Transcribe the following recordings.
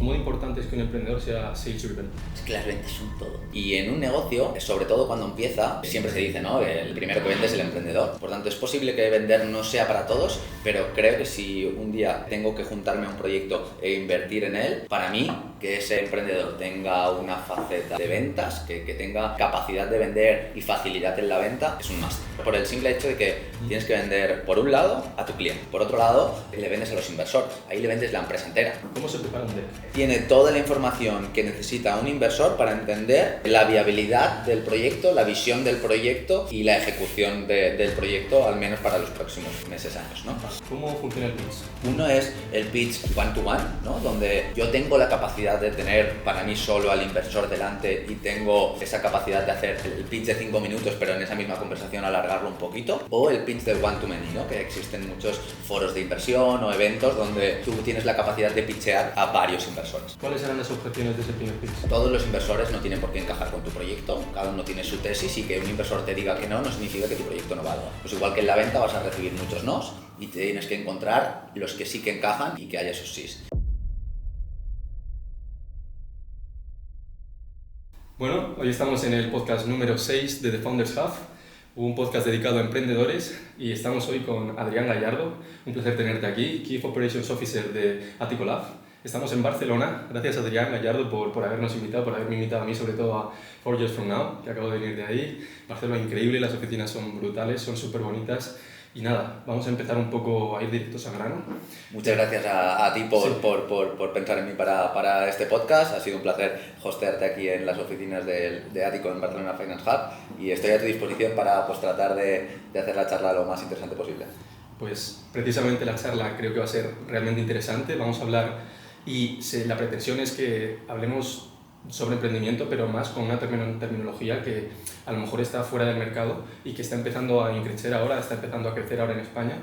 ¿Cómo de importante es que un emprendedor sea sales driven? Es que las ventas son todo. Y en un negocio, sobre todo cuando empieza, siempre se dice, ¿no? El primero que vende es el emprendedor. Por tanto, es posible que vender no sea para todos, pero creo que si un día tengo que juntarme a un proyecto e invertir en él, para mí, que ese emprendedor tenga una faceta de ventas, que tenga capacidad de vender y facilidad en la venta, es un must. Por el simple hecho de que tienes que vender, por un lado, a tu cliente. Por otro lado, le vendes a los inversores. Ahí le vendes la empresa entera. ¿Cómo se prepara un deck? Tiene toda la información que necesita un inversor para entender la viabilidad del proyecto, la visión del proyecto y la ejecución del proyecto, al menos para los próximos meses, años, ¿no? ¿Cómo funciona el pitch? Uno es el pitch one-to-one, ¿no? Donde yo tengo la capacidad de tener para mí solo al inversor delante y tengo esa capacidad de hacer el pitch de 5 minutos, pero en esa misma conversación alargarlo un poquito. O el pitch del one-to-many, ¿no? Que existen muchos foros de inversión o eventos donde tú tienes la capacidad de pitchear a varios inversores. ¿Cuáles serán las objeciones de ese primer pitch? Todos los inversores no tienen por qué encajar con tu proyecto, cada uno tiene su tesis y que un inversor te diga que no significa que tu proyecto no valga. Pues igual que en la venta vas a recibir muchos nos y tienes que encontrar los que sí que encajan y que haya esos sís. Bueno, hoy estamos en el podcast número 6 de The Founders Hub, un podcast dedicado a emprendedores, y estamos hoy con Adrián Gallardo. Un placer tenerte aquí, Chief Operations Officer de Attico Lab. Estamos en Barcelona. Gracias, Adrián Gallardo, por habernos invitado, por haberme invitado a mí, sobre todo a 4 Years From Now, que acabo de venir de ahí. Barcelona increíble, las oficinas son brutales, son súper bonitas. Y nada, vamos a empezar un poco a ir directos al grano. Muchas gracias a ti por pensar en mí para este podcast. Ha sido un placer hostearte aquí en las oficinas de Attico en Barcelona Finance Hub y estoy a tu disposición para tratar de hacer la charla lo más interesante posible. Pues precisamente la charla creo que va a ser realmente interesante. Vamos a hablar y la pretensión es que hablemos sobre emprendimiento, pero más con una terminología que a lo mejor está fuera del mercado y que está empezando a crecer ahora, está empezando a crecer ahora en España,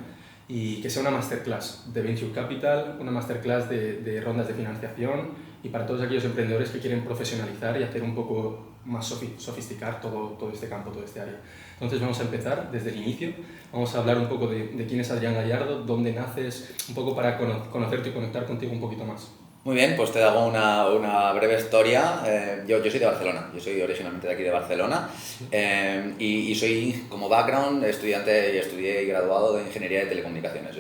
y que sea una masterclass de Venture Capital, una masterclass de rondas de financiación, y para todos aquellos emprendedores que quieren profesionalizar y hacer un poco más sofisticar todo este campo, todo este área. Entonces vamos a empezar desde el inicio, vamos a hablar un poco de quién es Adrián Gallardo, dónde naces, un poco para conocerte y conectar contigo un poquito más. Muy bien, pues te hago una breve historia. Yo soy de Barcelona, yo soy originalmente de aquí de Barcelona y soy como background estudiante y estudié y graduado de Ingeniería de Telecomunicaciones.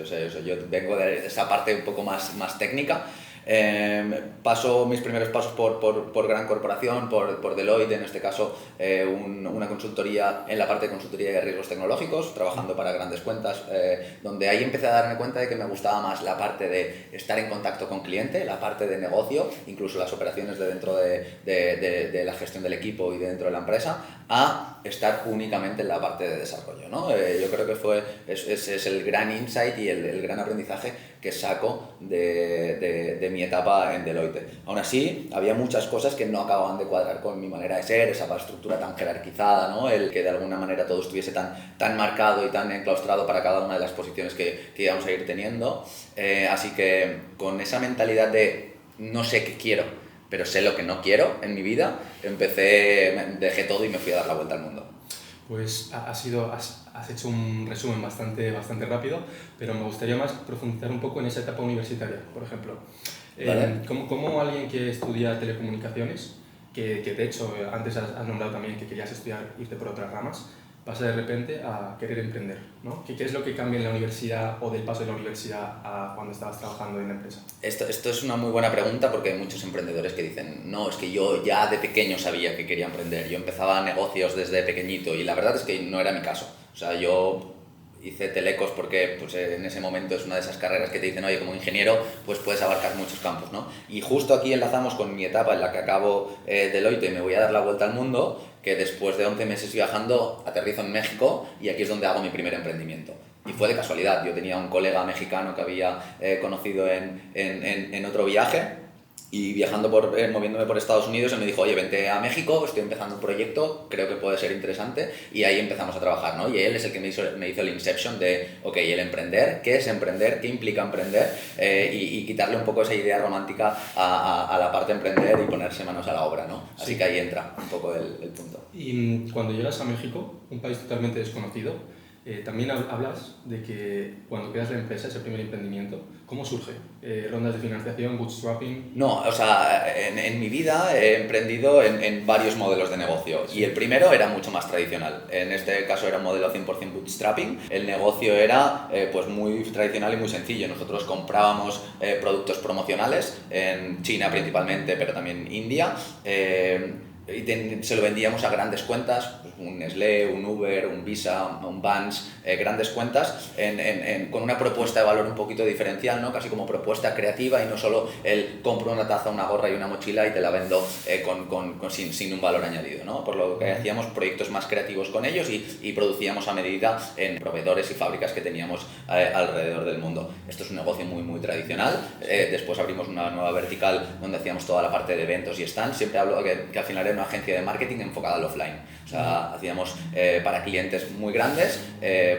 Yo vengo de esa parte un poco más técnica. Paso mis primeros pasos por gran corporación, por Deloitte, en este caso una consultoría en la parte de consultoría de riesgos tecnológicos, trabajando para grandes cuentas, donde ahí empecé a darme cuenta de que me gustaba más la parte de estar en contacto con cliente, la parte de negocio, incluso las operaciones de dentro de la gestión del equipo y de dentro de la empresa, a estar únicamente en la parte de desarrollo, ¿no? Yo creo que es el gran insight y el gran aprendizaje que saco de mi etapa en Deloitte. Aún así, había muchas cosas que no acababan de cuadrar con mi manera de ser, esa estructura tan jerarquizada, ¿no? El que de alguna manera todo estuviese tan marcado y tan enclaustrado para cada una de las posiciones que íbamos a ir teniendo. Así que con esa mentalidad de no sé qué quiero, pero sé lo que no quiero en mi vida, dejé todo y me fui a dar la vuelta al mundo. Pues has hecho un resumen bastante rápido, pero me gustaría más profundizar un poco en esa etapa universitaria, por ejemplo. Vale. ¿Cómo alguien que estudia telecomunicaciones, que de hecho antes has nombrado también que querías irte por otras ramas, pasa de repente a querer emprender, ¿no? ¿Qué es lo que cambia en la universidad o del paso de la universidad a cuando estabas trabajando en la empresa? Esto es una muy buena pregunta porque hay muchos emprendedores que dicen no, es que yo ya de pequeño sabía que quería emprender, yo empezaba negocios desde pequeñito y la verdad es que no era mi caso. O sea, yo hice telecos porque pues, en ese momento es una de esas carreras que te dicen, oye, como ingeniero pues puedes abarcar muchos campos, ¿no? Y justo aquí enlazamos con mi etapa en la que acabo Deloitte y me voy a dar la vuelta al mundo, que después de 11 meses viajando aterrizo en México y aquí es donde hago mi primer emprendimiento. Y fue de casualidad, yo tenía un colega mexicano que había conocido en otro viaje y viajando moviéndome por Estados Unidos, él me dijo, oye, vente a México, estoy empezando un proyecto, creo que puede ser interesante, y ahí empezamos a trabajar, ¿no? Y él es el que me hizo el inception de, ok, el emprender, ¿qué es emprender? ¿Qué implica emprender? Y quitarle un poco esa idea romántica a la parte de emprender y ponerse manos a la obra, ¿no? Así que ahí entra un poco el punto. Y cuando llegas a México, un país totalmente desconocido, También hablas de que cuando creas la empresa, ese primer emprendimiento, ¿cómo surge? ¿Rondas de financiación, bootstrapping? No, o sea, en mi vida he emprendido en varios modelos de negocio y el primero era mucho más tradicional. En este caso era un modelo 100% bootstrapping. El negocio era pues muy tradicional y muy sencillo. Nosotros comprábamos productos promocionales en China principalmente, pero también India. Y se lo vendíamos a grandes cuentas, pues un Nestlé, un Uber, un Visa, un Vans, grandes cuentas con una propuesta de valor un poquito diferencial, ¿no? Casi como propuesta creativa y no solo el compro una taza, una gorra y una mochila y te la vendo sin un valor añadido, ¿no? Por lo que hacíamos proyectos más creativos con ellos y producíamos a medida en proveedores y fábricas que teníamos alrededor del mundo. Esto es un negocio muy, muy tradicional. Después abrimos una nueva vertical donde hacíamos toda la parte de eventos y stands. Siempre hablo que al final era una agencia de marketing enfocada al offline. O sea, hacíamos para clientes muy grandes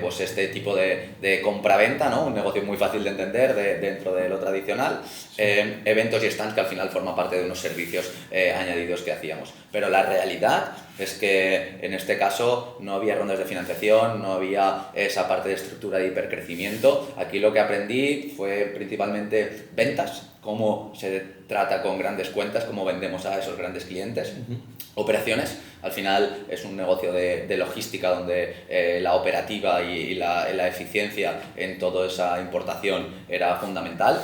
pues este tipo de compra-venta, ¿no? Un negocio muy fácil de entender dentro de lo tradicional. Eventos y stands que al final forman parte de unos servicios añadidos que hacíamos. Pero la realidad es que en este caso no había rondas de financiación, no había esa parte de estructura de hipercrecimiento. Aquí lo que aprendí fue principalmente ventas, cómo se trata con grandes cuentas, cómo vendemos a esos grandes clientes. Operaciones, al final es un negocio de logística donde la operativa y la eficiencia en toda esa importación era fundamental.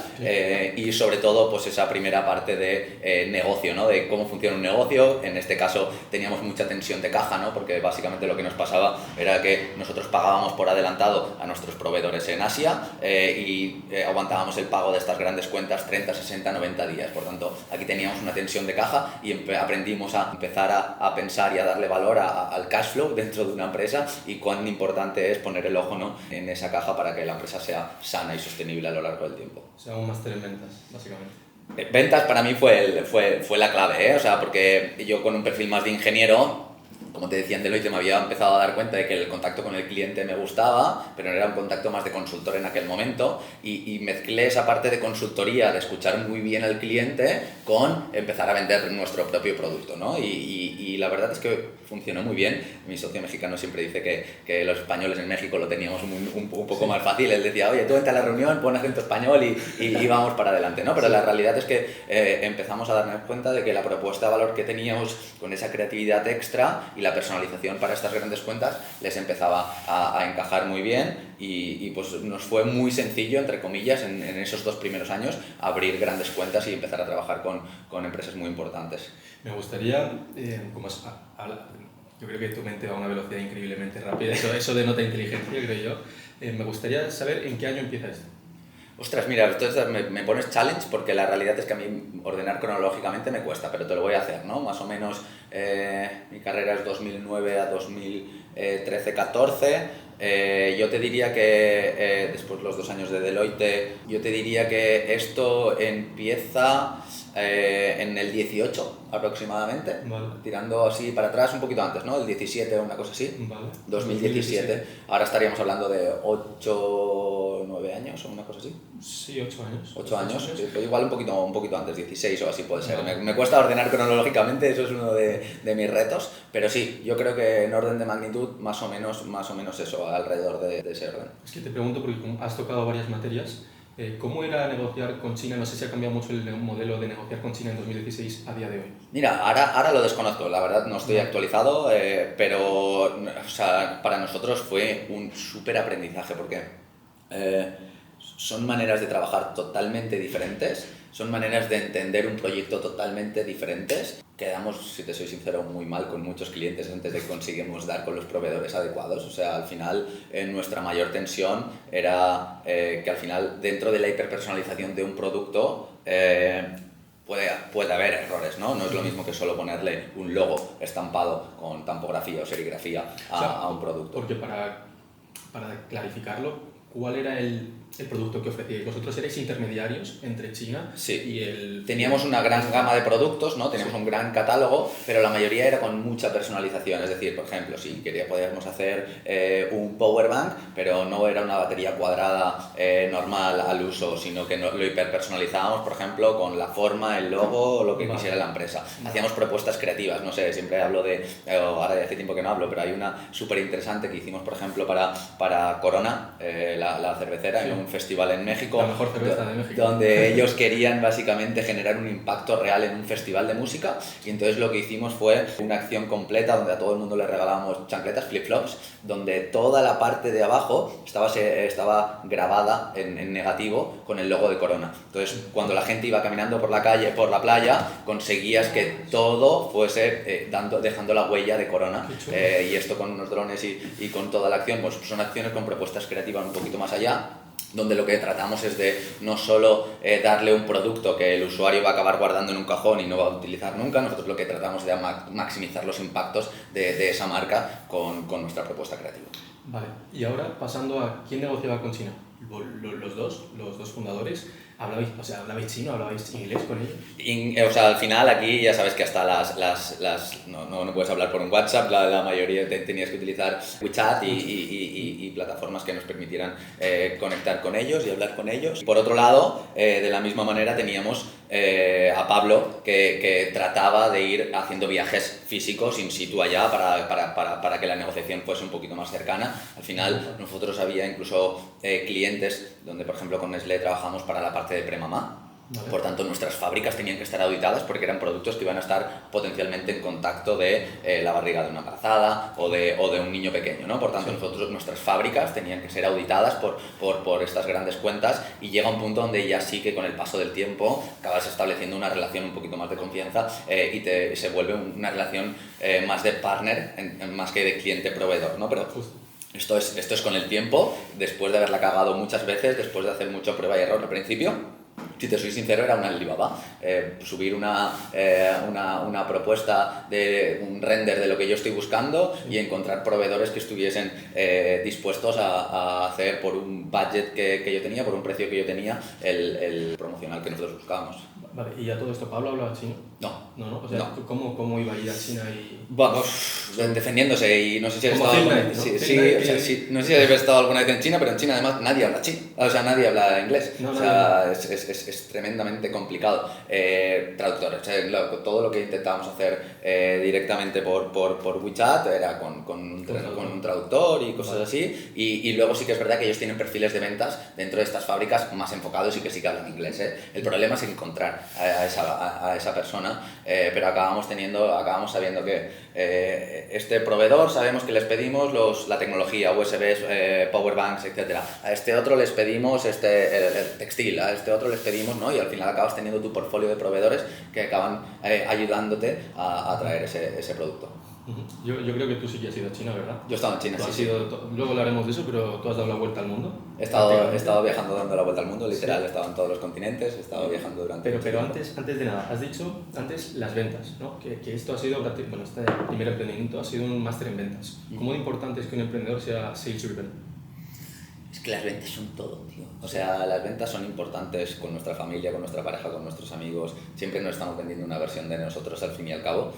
Y sobre todo pues esa primera parte de negocio, ¿no? De cómo funciona un negocio. En este caso teníamos mucha tensión de caja, ¿no? Porque básicamente lo que nos pasaba era que nosotros pagábamos por adelantado a nuestros proveedores en Asia y aguantábamos el pago de estas grandes cuentas 30, 60, 90 días. Por tanto, aquí teníamos una tensión de caja y aprendimos a empezar a pensar y a darle valor al cash flow dentro de una empresa y cuán importante es poner el ojo, ¿no? En esa caja para que la empresa sea sana y sostenible a lo largo del tiempo. O sea, un máster en ventas, básicamente. Ventas para mí fue la clave, ¿eh? O sea, porque yo con un perfil más de ingeniero, como te decía en Deloitte, me había empezado a dar cuenta de que el contacto con el cliente me gustaba, pero era un contacto más de consultor en aquel momento y mezclé esa parte de consultoría, de escuchar muy bien al cliente, con empezar a vender nuestro propio producto, ¿no? Y la verdad es que funcionó muy bien. Mi socio mexicano siempre dice que los españoles en México lo teníamos un poco más fácil. Él decía, oye, tú vente a la reunión, pon acento español y vamos para adelante, ¿no? Pero la realidad es que empezamos a darnos cuenta de que la propuesta de valor que teníamos con esa creatividad extra y la personalización para estas grandes cuentas les empezaba a encajar muy bien y pues nos fue muy sencillo, entre comillas, en esos 2 primeros años abrir grandes cuentas y empezar a trabajar con empresas muy importantes. Me gustaría, yo creo que tu mente va a una velocidad increíblemente rápida, eso denota inteligencia, creo yo. Me gustaría saber en qué año empieza esto. Ostras, mira, entonces me pones challenge porque la realidad es que a mí ordenar cronológicamente me cuesta, pero te lo voy a hacer, ¿no? Más o menos mi carrera es 2009 a 2013-14. Yo te diría que después los 2 años de Deloitte, yo te diría que esto empieza en el 18 aproximadamente, vale. Tirando así para atrás un poquito antes, ¿no? El 17 o una cosa así, vale. 2017. Ahora estaríamos hablando de 8, 9 años o una cosa así. Sí, 8 años. 8 años, sí, pero igual un poquito antes, 16 o así puede ser. Vale. Me cuesta ordenar cronológicamente, eso es uno de mis retos, pero sí, yo creo que en orden de magnitud más o menos eso, alrededor de ese orden. Es que te pregunto porque has tocado varias materias. ¿Cómo era negociar con China? No sé si ha cambiado mucho el modelo de negociar con China en 2016 a día de hoy. Mira, ahora lo desconozco, la verdad no estoy actualizado, pero o sea, para nosotros fue un súper aprendizaje porque son maneras de trabajar totalmente diferentes, son maneras de entender un proyecto totalmente diferentes. Quedamos, si te soy sincero, muy mal con muchos clientes antes de que conseguimos dar con los proveedores adecuados. O sea, al final nuestra mayor tensión era que al final dentro de la hiperpersonalización de un producto puede haber errores, ¿no? No es lo mismo que solo ponerle un logo estampado con tampografía o serigrafía a un producto. Porque para clarificarlo, ¿cuál era el producto que ofrecíais? ¿Vosotros erais intermediarios entre China Sí. y el...? Teníamos una gran gama de productos, ¿no? Teníamos un gran catálogo, pero la mayoría era con mucha personalización. Es decir, por ejemplo, si podíamos hacer un power bank, pero no era una batería cuadrada normal al uso, sino que lo hiperpersonalizábamos, por ejemplo, con la forma, el logo o lo que quisiera la empresa. Hacíamos propuestas creativas, no sé, siempre hablo ahora ya hace tiempo que no hablo, pero hay una súper interesante que hicimos, por ejemplo, para Corona, la cervecera, en un festival en México. La mejor cerveza de México. Donde ellos querían básicamente generar un impacto real en un festival de música, y entonces lo que hicimos fue una acción completa donde a todo el mundo le regalábamos chancletas, flip-flops, donde toda la parte de abajo estaba grabada en negativo con el logo de Corona. Entonces, cuando la gente iba caminando por la calle, por la playa, conseguías que todo fuese dejando la huella de Corona. Y esto con unos drones y con toda la acción, pues son acciones con propuestas creativas un poquito más allá, donde lo que tratamos es de no solo darle un producto que el usuario va a acabar guardando en un cajón y no va a utilizar nunca. Nosotros lo que tratamos es de maximizar los impactos de esa marca con nuestra propuesta creativa. Vale, y ahora pasando a quién negociaba con China. Los dos fundadores, ¿hablabais chino, hablabais inglés con ellos? Al final aquí ya sabes que hasta no puedes hablar por un WhatsApp, la mayoría tenías que utilizar WeChat y plataformas que nos permitieran conectar con ellos y hablar con ellos. Por otro lado, de la misma manera teníamos a Pablo que trataba de ir haciendo viajes físicos in situ allá para que la negociación fuese un poquito más cercana. Al final nosotros había incluso clientes donde, por ejemplo, con Nestlé trabajamos para la parte de premamá. Vale. Por tanto, nuestras fábricas tenían que estar auditadas porque eran productos que iban a estar potencialmente en contacto de la barriga de una embarazada o de un niño pequeño, ¿no? Por tanto, nuestras fábricas tenían que ser auditadas por estas grandes cuentas, y llega un punto donde ya sí que con el paso del tiempo acabas estableciendo una relación un poquito más de confianza y se vuelve una relación más de partner más que de cliente-proveedor, ¿no? Pero esto es con el tiempo, después de haberla cagado muchas veces, después de hacer mucha prueba y error al principio. Si te soy sincero, era una Alibaba. Subir una propuesta de un render de lo que yo estoy buscando y encontrar proveedores que estuviesen dispuestos a hacer por un budget que yo tenía, por un precio que yo tenía, el promocional que nosotros buscábamos. Vale, ¿y a todo esto Pablo hablaba chino? No. O sea, no. ¿Cómo iba a ir a China y...? Vamos, defendiéndose, y no sé si has estado ¿no? No sé si has estado alguna vez en China, pero en China además nadie habla chino, o sea, nadie habla inglés. Es tremendamente complicado. Traductores, todo lo que intentábamos hacer directamente por WeChat era con un traductor y cosas así, y luego sí que es verdad que ellos tienen perfiles de ventas dentro de estas fábricas más enfocados y que sí que hablan inglés. El problema es encontrar a esa persona, pero acabamos sabiendo que este proveedor sabemos que les pedimos la tecnología, USBs, powerbanks, etc. A este otro les pedimos el textil, a este otro les pedimos, ¿no? Y al final acabas teniendo tu portfolio de proveedores que acaban ayudándote a traer ese producto. Yo creo que tú sí que has ido a China, ¿verdad? Yo he estado en China, sí. Luego hablaremos de eso, pero tú has dado la vuelta al mundo. He estado viajando dando la vuelta al mundo, literal. He estado en todos los continentes, he estado viajando durante... Pero antes de nada, has dicho antes las ventas, ¿no? Que esto ha sido, bueno, este primer emprendimiento ha sido un máster en ventas. ¿Cómo de importante es que un emprendedor sea sales driven? Es que las ventas son todo, tío. O sea, las ventas son importantes con nuestra familia, con nuestra pareja, con nuestros amigos. Siempre nos estamos vendiendo una versión de nosotros al fin y al cabo.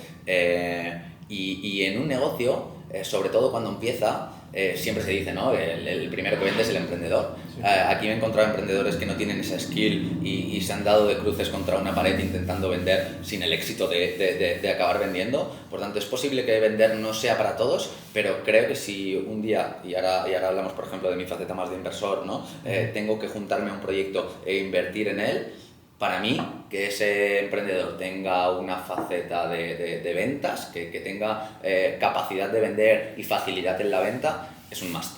Y en un negocio, sobre todo cuando empieza, siempre se dice, ¿no? El primero que vende es el emprendedor. Sí. Aquí me he encontrado emprendedores que no tienen esa skill y se han dado de cruces contra una pared intentando vender sin el éxito de acabar vendiendo. Por tanto, es posible que vender no sea para todos, pero creo que si un día, y ahora hablamos por ejemplo de mi faceta más de inversor, ¿no? Tengo que juntarme a un proyecto e invertir en él, para mí, que ese emprendedor tenga una faceta de ventas, que tenga capacidad de vender y facilidad en la venta, es un must.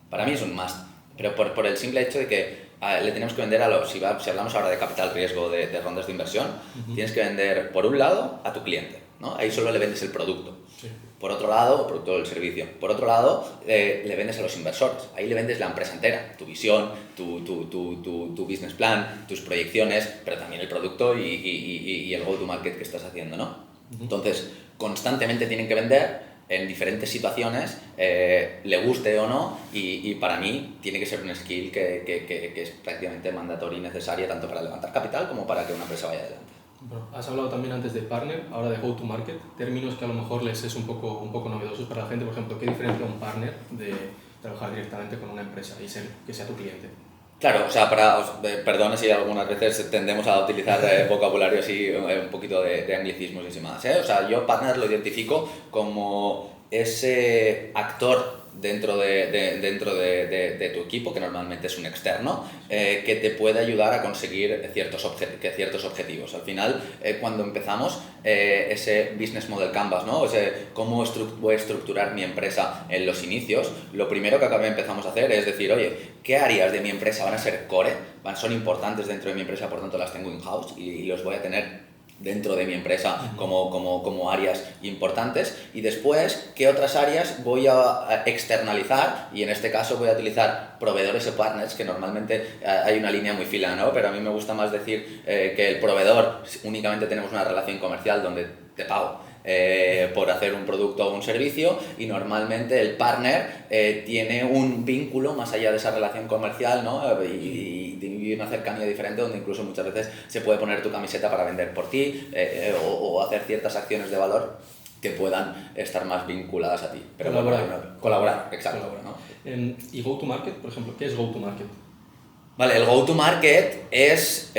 Para mí es un must, pero por el simple hecho de que le tenemos que vender si hablamos ahora de capital riesgo, de rondas de inversión, tienes que vender por un lado a tu cliente, ¿no? Ahí solo le vendes el producto. Sí. Por otro lado, el producto del servicio. Por otro lado, le vendes a los inversores. Ahí le vendes la empresa entera, tu visión, tu business plan, tus proyecciones, pero también el producto y el go-to-market que estás haciendo, ¿no? Entonces, constantemente tienen que vender, en diferentes situaciones, le guste o no, y para mí tiene que ser un skill que es prácticamente mandatoria y necesaria tanto para levantar capital como para que una empresa vaya adelante. Bueno, has hablado también antes de partner, ahora de go-to-market, términos que a lo mejor les es un poco novedosos para la gente. Por ejemplo, ¿qué diferencia un partner de trabajar directamente con una empresa y que sea tu cliente? Claro, o sea, perdona si algunas veces tendemos a utilizar vocabulario así, un poquito de anglicismos y demás, ¿eh? O sea, yo partner lo identifico como ese actor dentro de tu equipo, que normalmente es un externo, que te puede ayudar a conseguir ciertos objetivos. Al final, cuando empezamos ese business model canvas, ¿no? Cómo voy a estructurar mi empresa en los inicios, lo primero que empezamos a hacer es decir, oye, ¿qué áreas de mi empresa van a ser core? Son importantes dentro de mi empresa, por tanto las tengo in-house y los voy a tener dentro de mi empresa como áreas importantes, y después qué otras áreas voy a externalizar, y en este caso voy a utilizar proveedores o partners, que normalmente hay una línea muy fina, ¿no? Pero a mí me gusta más decir que el proveedor únicamente tenemos una relación comercial donde te pago por hacer un producto o un servicio, y normalmente el partner tiene un vínculo más allá de esa relación comercial, ¿no? Y una cercanía diferente, donde incluso muchas veces se puede poner tu camiseta para vender por ti o hacer ciertas acciones de valor que puedan estar más vinculadas a ti. Pero colaborar, exacto. Colaborar. ¿No? ¿Y go-to-market, por ejemplo? ¿Qué es go-to-market? Vale, el go-to-market es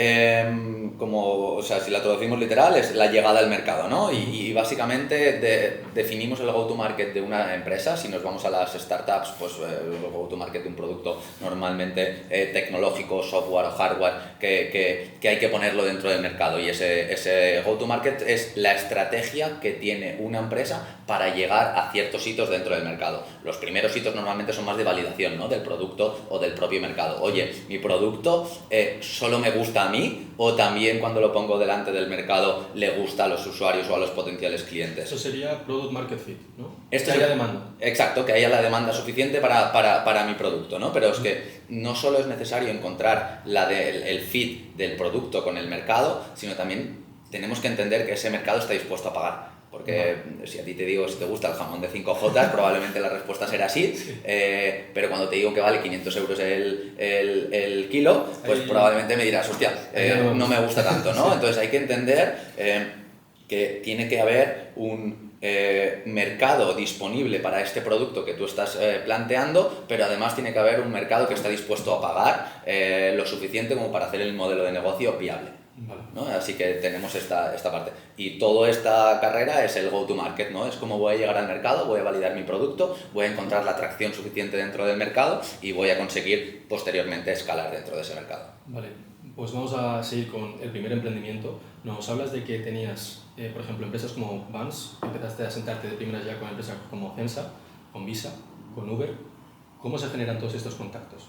como, o sea, si la traducimos literal, es la llegada al mercado, ¿no? Y básicamente definimos el go-to-market de una empresa. Si nos vamos a las startups, pues el go-to-market de un producto normalmente tecnológico, software o hardware, que hay que ponerlo dentro del mercado. Y ese go-to-market es la estrategia que tiene una empresa para llegar a ciertos hitos dentro del mercado. Los primeros hitos normalmente son más de validación, ¿no? Del producto o del propio mercado. Oye, mi producto solo me gusta a mí, o también cuando lo pongo delante del mercado le gusta a los usuarios o a los potenciales clientes. Eso sería product market fit, ¿no? Esto sería demanda. Exacto, que haya la demanda suficiente para mi producto, ¿no? Pero es que no solo es necesario encontrar el fit del producto con el mercado, sino también tenemos que entender que ese mercado está dispuesto a pagar. Porque si a ti te digo si te gusta el jamón de 5J, probablemente la respuesta será sí, pero cuando te digo que vale 500 euros el kilo, pues probablemente me dirás, hostia, no me gusta tanto, ¿no? Entonces hay que entender que tiene que haber un mercado disponible para este producto que tú estás planteando, pero además tiene que haber un mercado que está dispuesto a pagar lo suficiente como para hacer el modelo de negocio viable. Vale. ¿No? Así que tenemos esta parte. Y toda esta carrera es el go-to-market, ¿no? Es cómo voy a llegar al mercado, voy a validar mi producto, voy a encontrar la atracción suficiente dentro del mercado y voy a conseguir posteriormente escalar dentro de ese mercado. Vale, pues vamos a seguir con el primer emprendimiento. Nos hablas de que tenías, por ejemplo, empresas como Vans, empezaste a sentarte de primeras ya con empresas como Censa, con Visa, con Uber. ¿Cómo se generan todos estos contactos?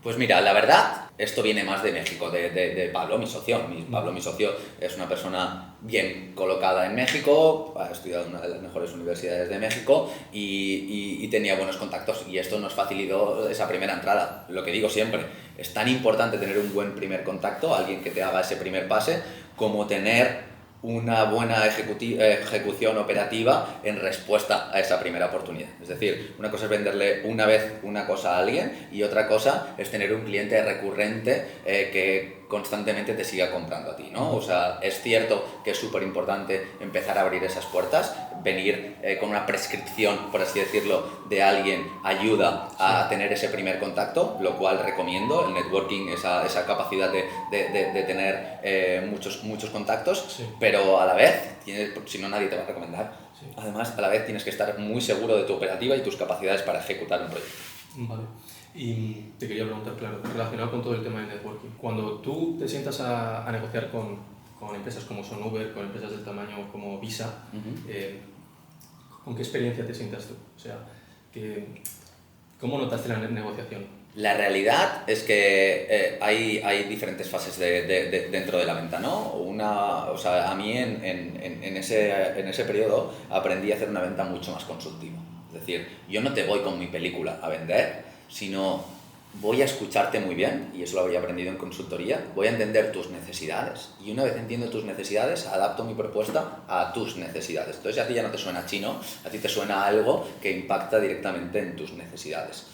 Pues mira, la verdad, esto viene más de México, de Pablo, mi socio. Pablo, mi socio, es una persona bien colocada en México, ha estudiado en una de las mejores universidades de México y tenía buenos contactos, y esto nos facilitó esa primera entrada. Lo que digo siempre, es tan importante tener un buen primer contacto, alguien que te haga ese primer pase, como tener una buena ejecución operativa en respuesta a esa primera oportunidad. Es decir, una cosa es venderle una vez una cosa a alguien, y otra cosa es tener un cliente recurrente que constantemente te siga comprando a ti, ¿no? O sea, es cierto que es súper importante empezar a abrir esas puertas, venir con una prescripción, por así decirlo, de alguien ayuda a tener ese primer contacto, lo cual recomiendo, el networking, esa capacidad de tener muchos contactos, sí. Pero a la vez, si no nadie te va a recomendar, sí. Además a la vez tienes que estar muy seguro de tu operativa y tus capacidades para ejecutar un proyecto. Vale. Y te quería preguntar, claro, relacionado con todo el tema del networking, cuando tú te sientas a negociar con empresas como son Uber, con empresas del tamaño como Visa, ¿con qué experiencia te sientas tú? O sea, ¿cómo notaste la negociación? La realidad es que hay diferentes fases dentro de la venta, ¿no? O sea, a mí en ese periodo aprendí a hacer una venta mucho más consultiva. Es decir, yo no te voy con mi película a vender, sino voy a escucharte muy bien, y eso lo habría aprendido en consultoría, voy a entender tus necesidades, y una vez entiendo tus necesidades, adapto mi propuesta a tus necesidades. Entonces ya a ti ya no te suena chino, a ti te suena algo que impacta directamente en tus necesidades.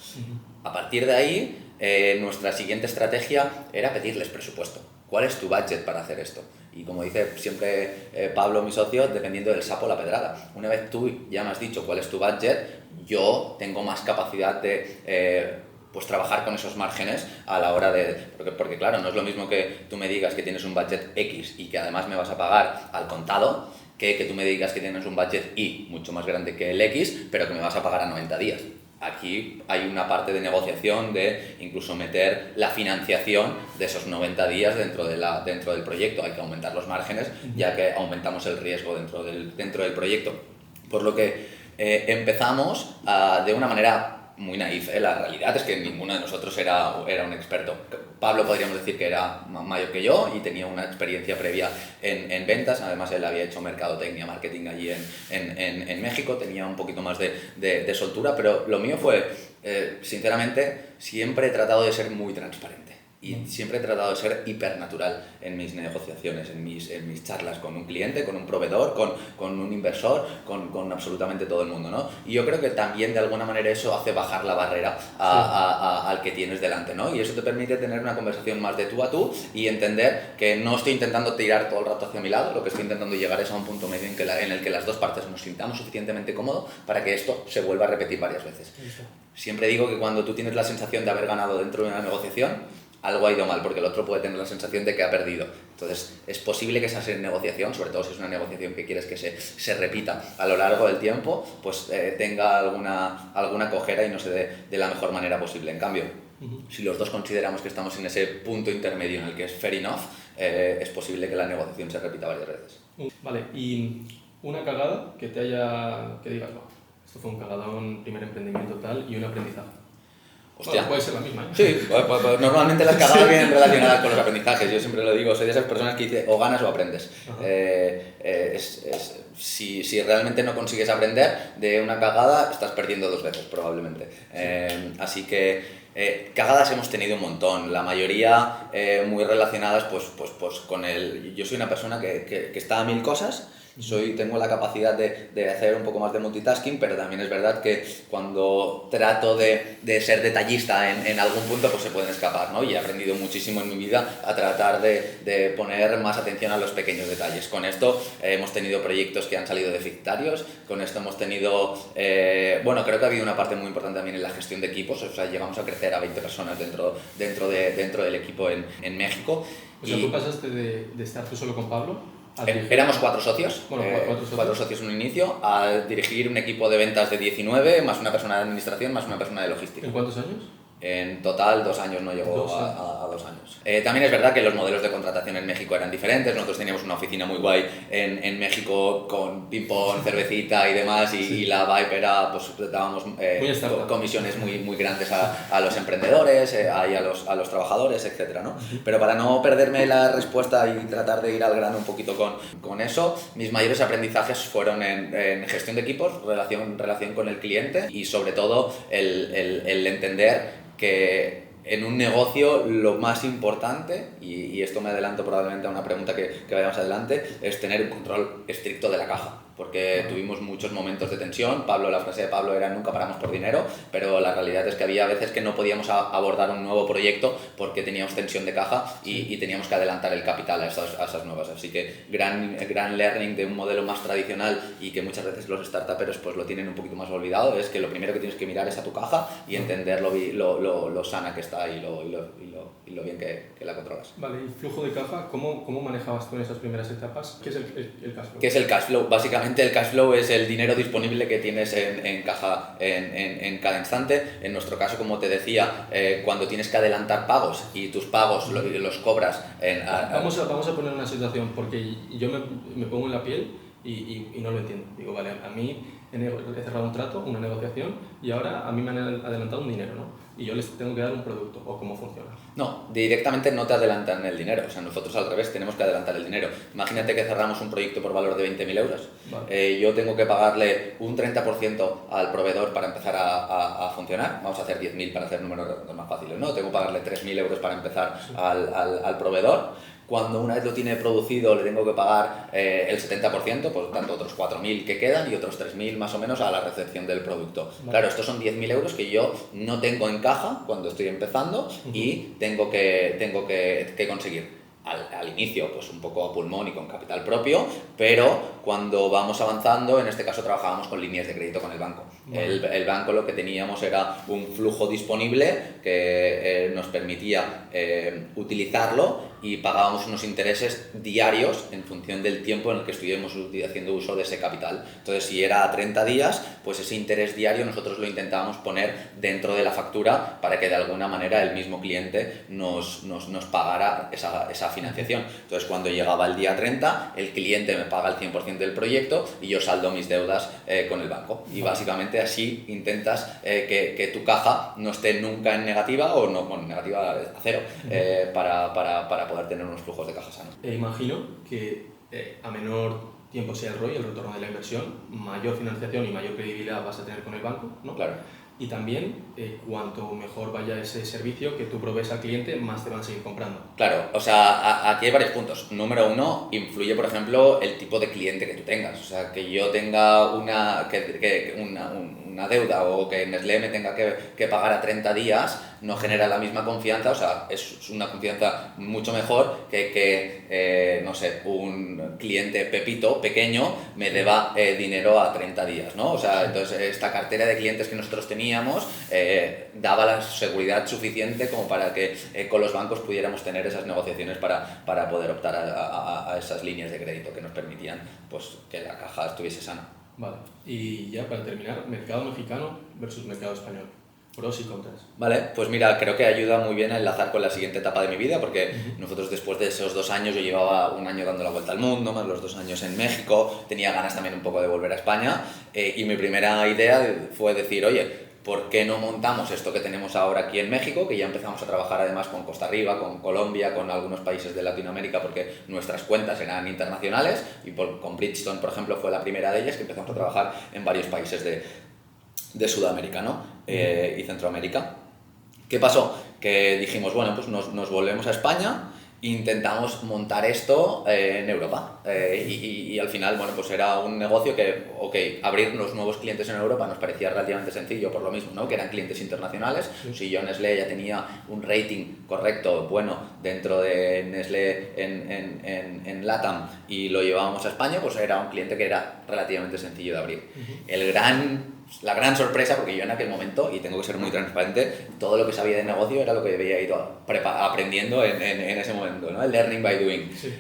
A partir de ahí, nuestra siguiente estrategia era pedirles presupuesto. ¿Cuál es tu budget para hacer esto? Y como dice siempre Pablo, mi socio, dependiendo del sapo la pedrada. Una vez tú ya me has dicho cuál es tu budget, yo tengo más capacidad de pues trabajar con esos márgenes a la hora de... Porque claro, no es lo mismo que tú me digas que tienes un budget X y que además me vas a pagar al contado, que tú me digas que tienes un budget Y mucho más grande que el X, pero que me vas a pagar a 90 días. Aquí hay una parte de negociación de incluso meter la financiación de esos 90 días dentro del proyecto. Hay que aumentar los márgenes, ya que aumentamos el riesgo dentro del proyecto. Por lo que empezamos de una manera muy naif. La realidad es que ninguno de nosotros era un experto. Pablo podríamos decir que era mayor que yo y tenía una experiencia previa en ventas. Además, él había hecho mercadotecnia, marketing allí en México. Tenía un poquito más de soltura, pero lo mío fue, sinceramente, siempre he tratado de ser muy transparente. Y siempre he tratado de ser hipernatural en mis negociaciones, en mis charlas con un cliente, con un proveedor, con un inversor, con absolutamente todo el mundo, ¿no? Y yo creo que también de alguna manera eso hace bajar la barrera al que tienes delante, ¿no? Y eso te permite tener una conversación más de tú a tú y entender que no estoy intentando tirar todo el rato hacia mi lado, lo que estoy intentando llegar es a un punto medio en el que las dos partes nos sintamos suficientemente cómodos para que esto se vuelva a repetir varias veces. Siempre digo que cuando tú tienes la sensación de haber ganado dentro de una negociación, algo ha ido mal, porque el otro puede tener la sensación de que ha perdido. Entonces, es posible que esa negociación, sobre todo si es una negociación que quieres que se repita a lo largo del tiempo, pues tenga alguna cojera y no se dé de la mejor manera posible. En cambio, si los dos consideramos que estamos en ese punto intermedio en el que es fair enough, es posible que la negociación se repita varias veces. Vale, y una cagada que digas, "Buah, esto fue un cagadón, primer emprendimiento tal", y un aprendizaje. Hostia. Bueno, puede ser la misma, ¿eh? Sí, pues normalmente las cagadas vienen relacionadas con los aprendizajes. Yo siempre lo digo, soy de esas personas que dice o ganas o aprendes. Si realmente no consigues aprender de una cagada, estás perdiendo 2 veces probablemente. Así que cagadas hemos tenido un montón, la mayoría muy relacionadas pues con el... Yo soy una persona que está a 1000 cosas. Tengo la capacidad de hacer un poco más de multitasking, pero también es verdad que cuando trato de ser detallista en algún punto, pues se pueden escapar, ¿no? Y he aprendido muchísimo en mi vida a tratar de poner más atención a los pequeños detalles. Con esto hemos tenido proyectos que han salido deficitarios, con esto hemos tenido... bueno, creo que ha habido una parte muy importante también en la gestión de equipos, o sea, llegamos a crecer a 20 personas dentro del equipo en México. O sea, tú pasaste de estar tú solo con Pablo... Éramos 4 socios, bueno, 4 socios en un inicio, a dirigir un equipo de ventas de 19, más una persona de administración, más una persona de logística. ¿En cuántos años? En total 2 años, no llegó a 2 años. También es verdad que los modelos de contratación en México eran diferentes. Nosotros teníamos una oficina muy guay en México con ping-pong, cervecita y demás, y la vibe era, pues dábamos comisiones muy grandes a los emprendedores, y a los trabajadores, etcétera, ¿no? Pero para no perderme la respuesta y tratar de ir al grano un poquito con eso, mis mayores aprendizajes fueron en gestión de equipos, relación con el cliente y sobre todo el entender que en un negocio lo más importante, y esto me adelanto probablemente a una pregunta que vayamos adelante, es tener un control estricto de la caja. Porque tuvimos muchos momentos de tensión. La frase de Pablo era nunca paramos por dinero, pero la realidad es que había veces que no podíamos abordar un nuevo proyecto porque teníamos tensión de caja y teníamos que adelantar el capital a esas nuevas. Así que gran learning de un modelo más tradicional y que muchas veces los startuperos pues lo tienen un poquito más olvidado, es que lo primero que tienes que mirar es a tu caja y entender lo sana que está y lo bien que la controlas. Vale, y flujo de caja, ¿cómo manejabas tú en esas primeras etapas? ¿Qué es el cash flow? ¿Qué es el cash flow? Básicamente el cash flow es el dinero disponible que tienes en caja en cada instante. En nuestro caso, como te decía, cuando tienes que adelantar pagos y tus pagos los cobras Vamos a poner una situación, porque yo me pongo en la piel y no lo entiendo. Digo, vale, a mí he cerrado un trato, una negociación, y ahora a mí me han adelantado un dinero, ¿no? y yo les tengo que dar un producto, ¿o cómo funciona? No, directamente no te adelantan el dinero, o sea, nosotros al revés tenemos que adelantar el dinero. Imagínate que cerramos un proyecto por valor de 20.000 euros, vale. Yo tengo que pagarle un 30% al proveedor para empezar a funcionar, vamos a hacer 10.000 para hacer números más fáciles, ¿no? Tengo que pagarle 3.000 euros para empezar al proveedor. Cuando una vez lo tiene producido le tengo que pagar el 70%, por tanto otros 4.000 que quedan y otros 3.000 más o menos a la recepción del producto. Vale. Claro, estos son 10.000 euros que yo no tengo en caja cuando estoy empezando y tengo que conseguir. Al inicio, pues un poco a pulmón y con capital propio, pero cuando vamos avanzando, en este caso trabajábamos con líneas de crédito con el banco. El banco lo que teníamos era un flujo disponible que nos permitía utilizarlo y pagábamos unos intereses diarios en función del tiempo en el que estuviéramos haciendo uso de ese capital. Entonces, si era a 30 días, pues ese interés diario nosotros lo intentábamos poner dentro de la factura para que de alguna manera el mismo cliente nos pagara esa financiación. Entonces, cuando llegaba el día 30, el cliente me paga el 100% del proyecto y yo saldo mis deudas con el banco. Y básicamente así intentas que tu caja no esté nunca en negativa o no, bueno, negativa a cero, para poder tener unos flujos de caja sanos. Imagino que a menor tiempo sea el ROI, el retorno de la inversión, mayor financiación y mayor credibilidad vas a tener con el banco, ¿no? Claro. Y también, cuanto mejor vaya ese servicio que tú provees al cliente, más te van a seguir comprando. Claro, o sea, aquí hay varios puntos. Número uno, influye, por ejemplo, el tipo de cliente que tú tengas. O sea, que yo tenga una deuda o que Nestlé me tenga que pagar a 30 días no genera la misma confianza, o sea, es una confianza mucho mejor que no sé, un cliente Pepito pequeño me deba dinero a 30 días, ¿no? O sea, entonces esta cartera de clientes que nosotros teníamos daba la seguridad suficiente como para que con los bancos pudiéramos tener esas negociaciones para poder optar a esas líneas de crédito que nos permitían pues, que la caja estuviese sana. Vale, y ya para terminar, mercado mexicano versus mercado español. Pros y contras. Vale, pues mira, creo que ayuda muy bien a enlazar con la siguiente etapa de mi vida, porque nosotros después de esos 2 años, yo llevaba 1 año dando la vuelta al mundo, más los 2 años en México, tenía ganas también un poco de volver a España, y mi primera idea fue decir, oye, ¿por qué no montamos esto que tenemos ahora aquí en México? Que ya empezamos a trabajar además con Costa Rica, con Colombia, con algunos países de Latinoamérica, porque nuestras cuentas eran internacionales, y con Bridgestone, por ejemplo, fue la primera de ellas, que empezamos a trabajar en varios países de Sudamérica, ¿no? Y Centroamérica. ¿Qué pasó? Que dijimos, bueno, pues nos volvemos a España, intentamos montar esto en Europa y al final, bueno, pues era un negocio que, ok, abrir los nuevos clientes en Europa nos parecía relativamente sencillo por lo mismo, ¿no? Que eran clientes internacionales. Si yo Nestlé ya tenía un rating correcto, bueno, dentro de Nestlé en LATAM y lo llevábamos a España, pues era un cliente que era relativamente sencillo de abrir. La gran sorpresa, porque yo en aquel momento, y tengo que ser muy transparente, todo lo que sabía de negocio era lo que había ido aprendiendo en ese momento, ¿no? El learning by doing. Sí.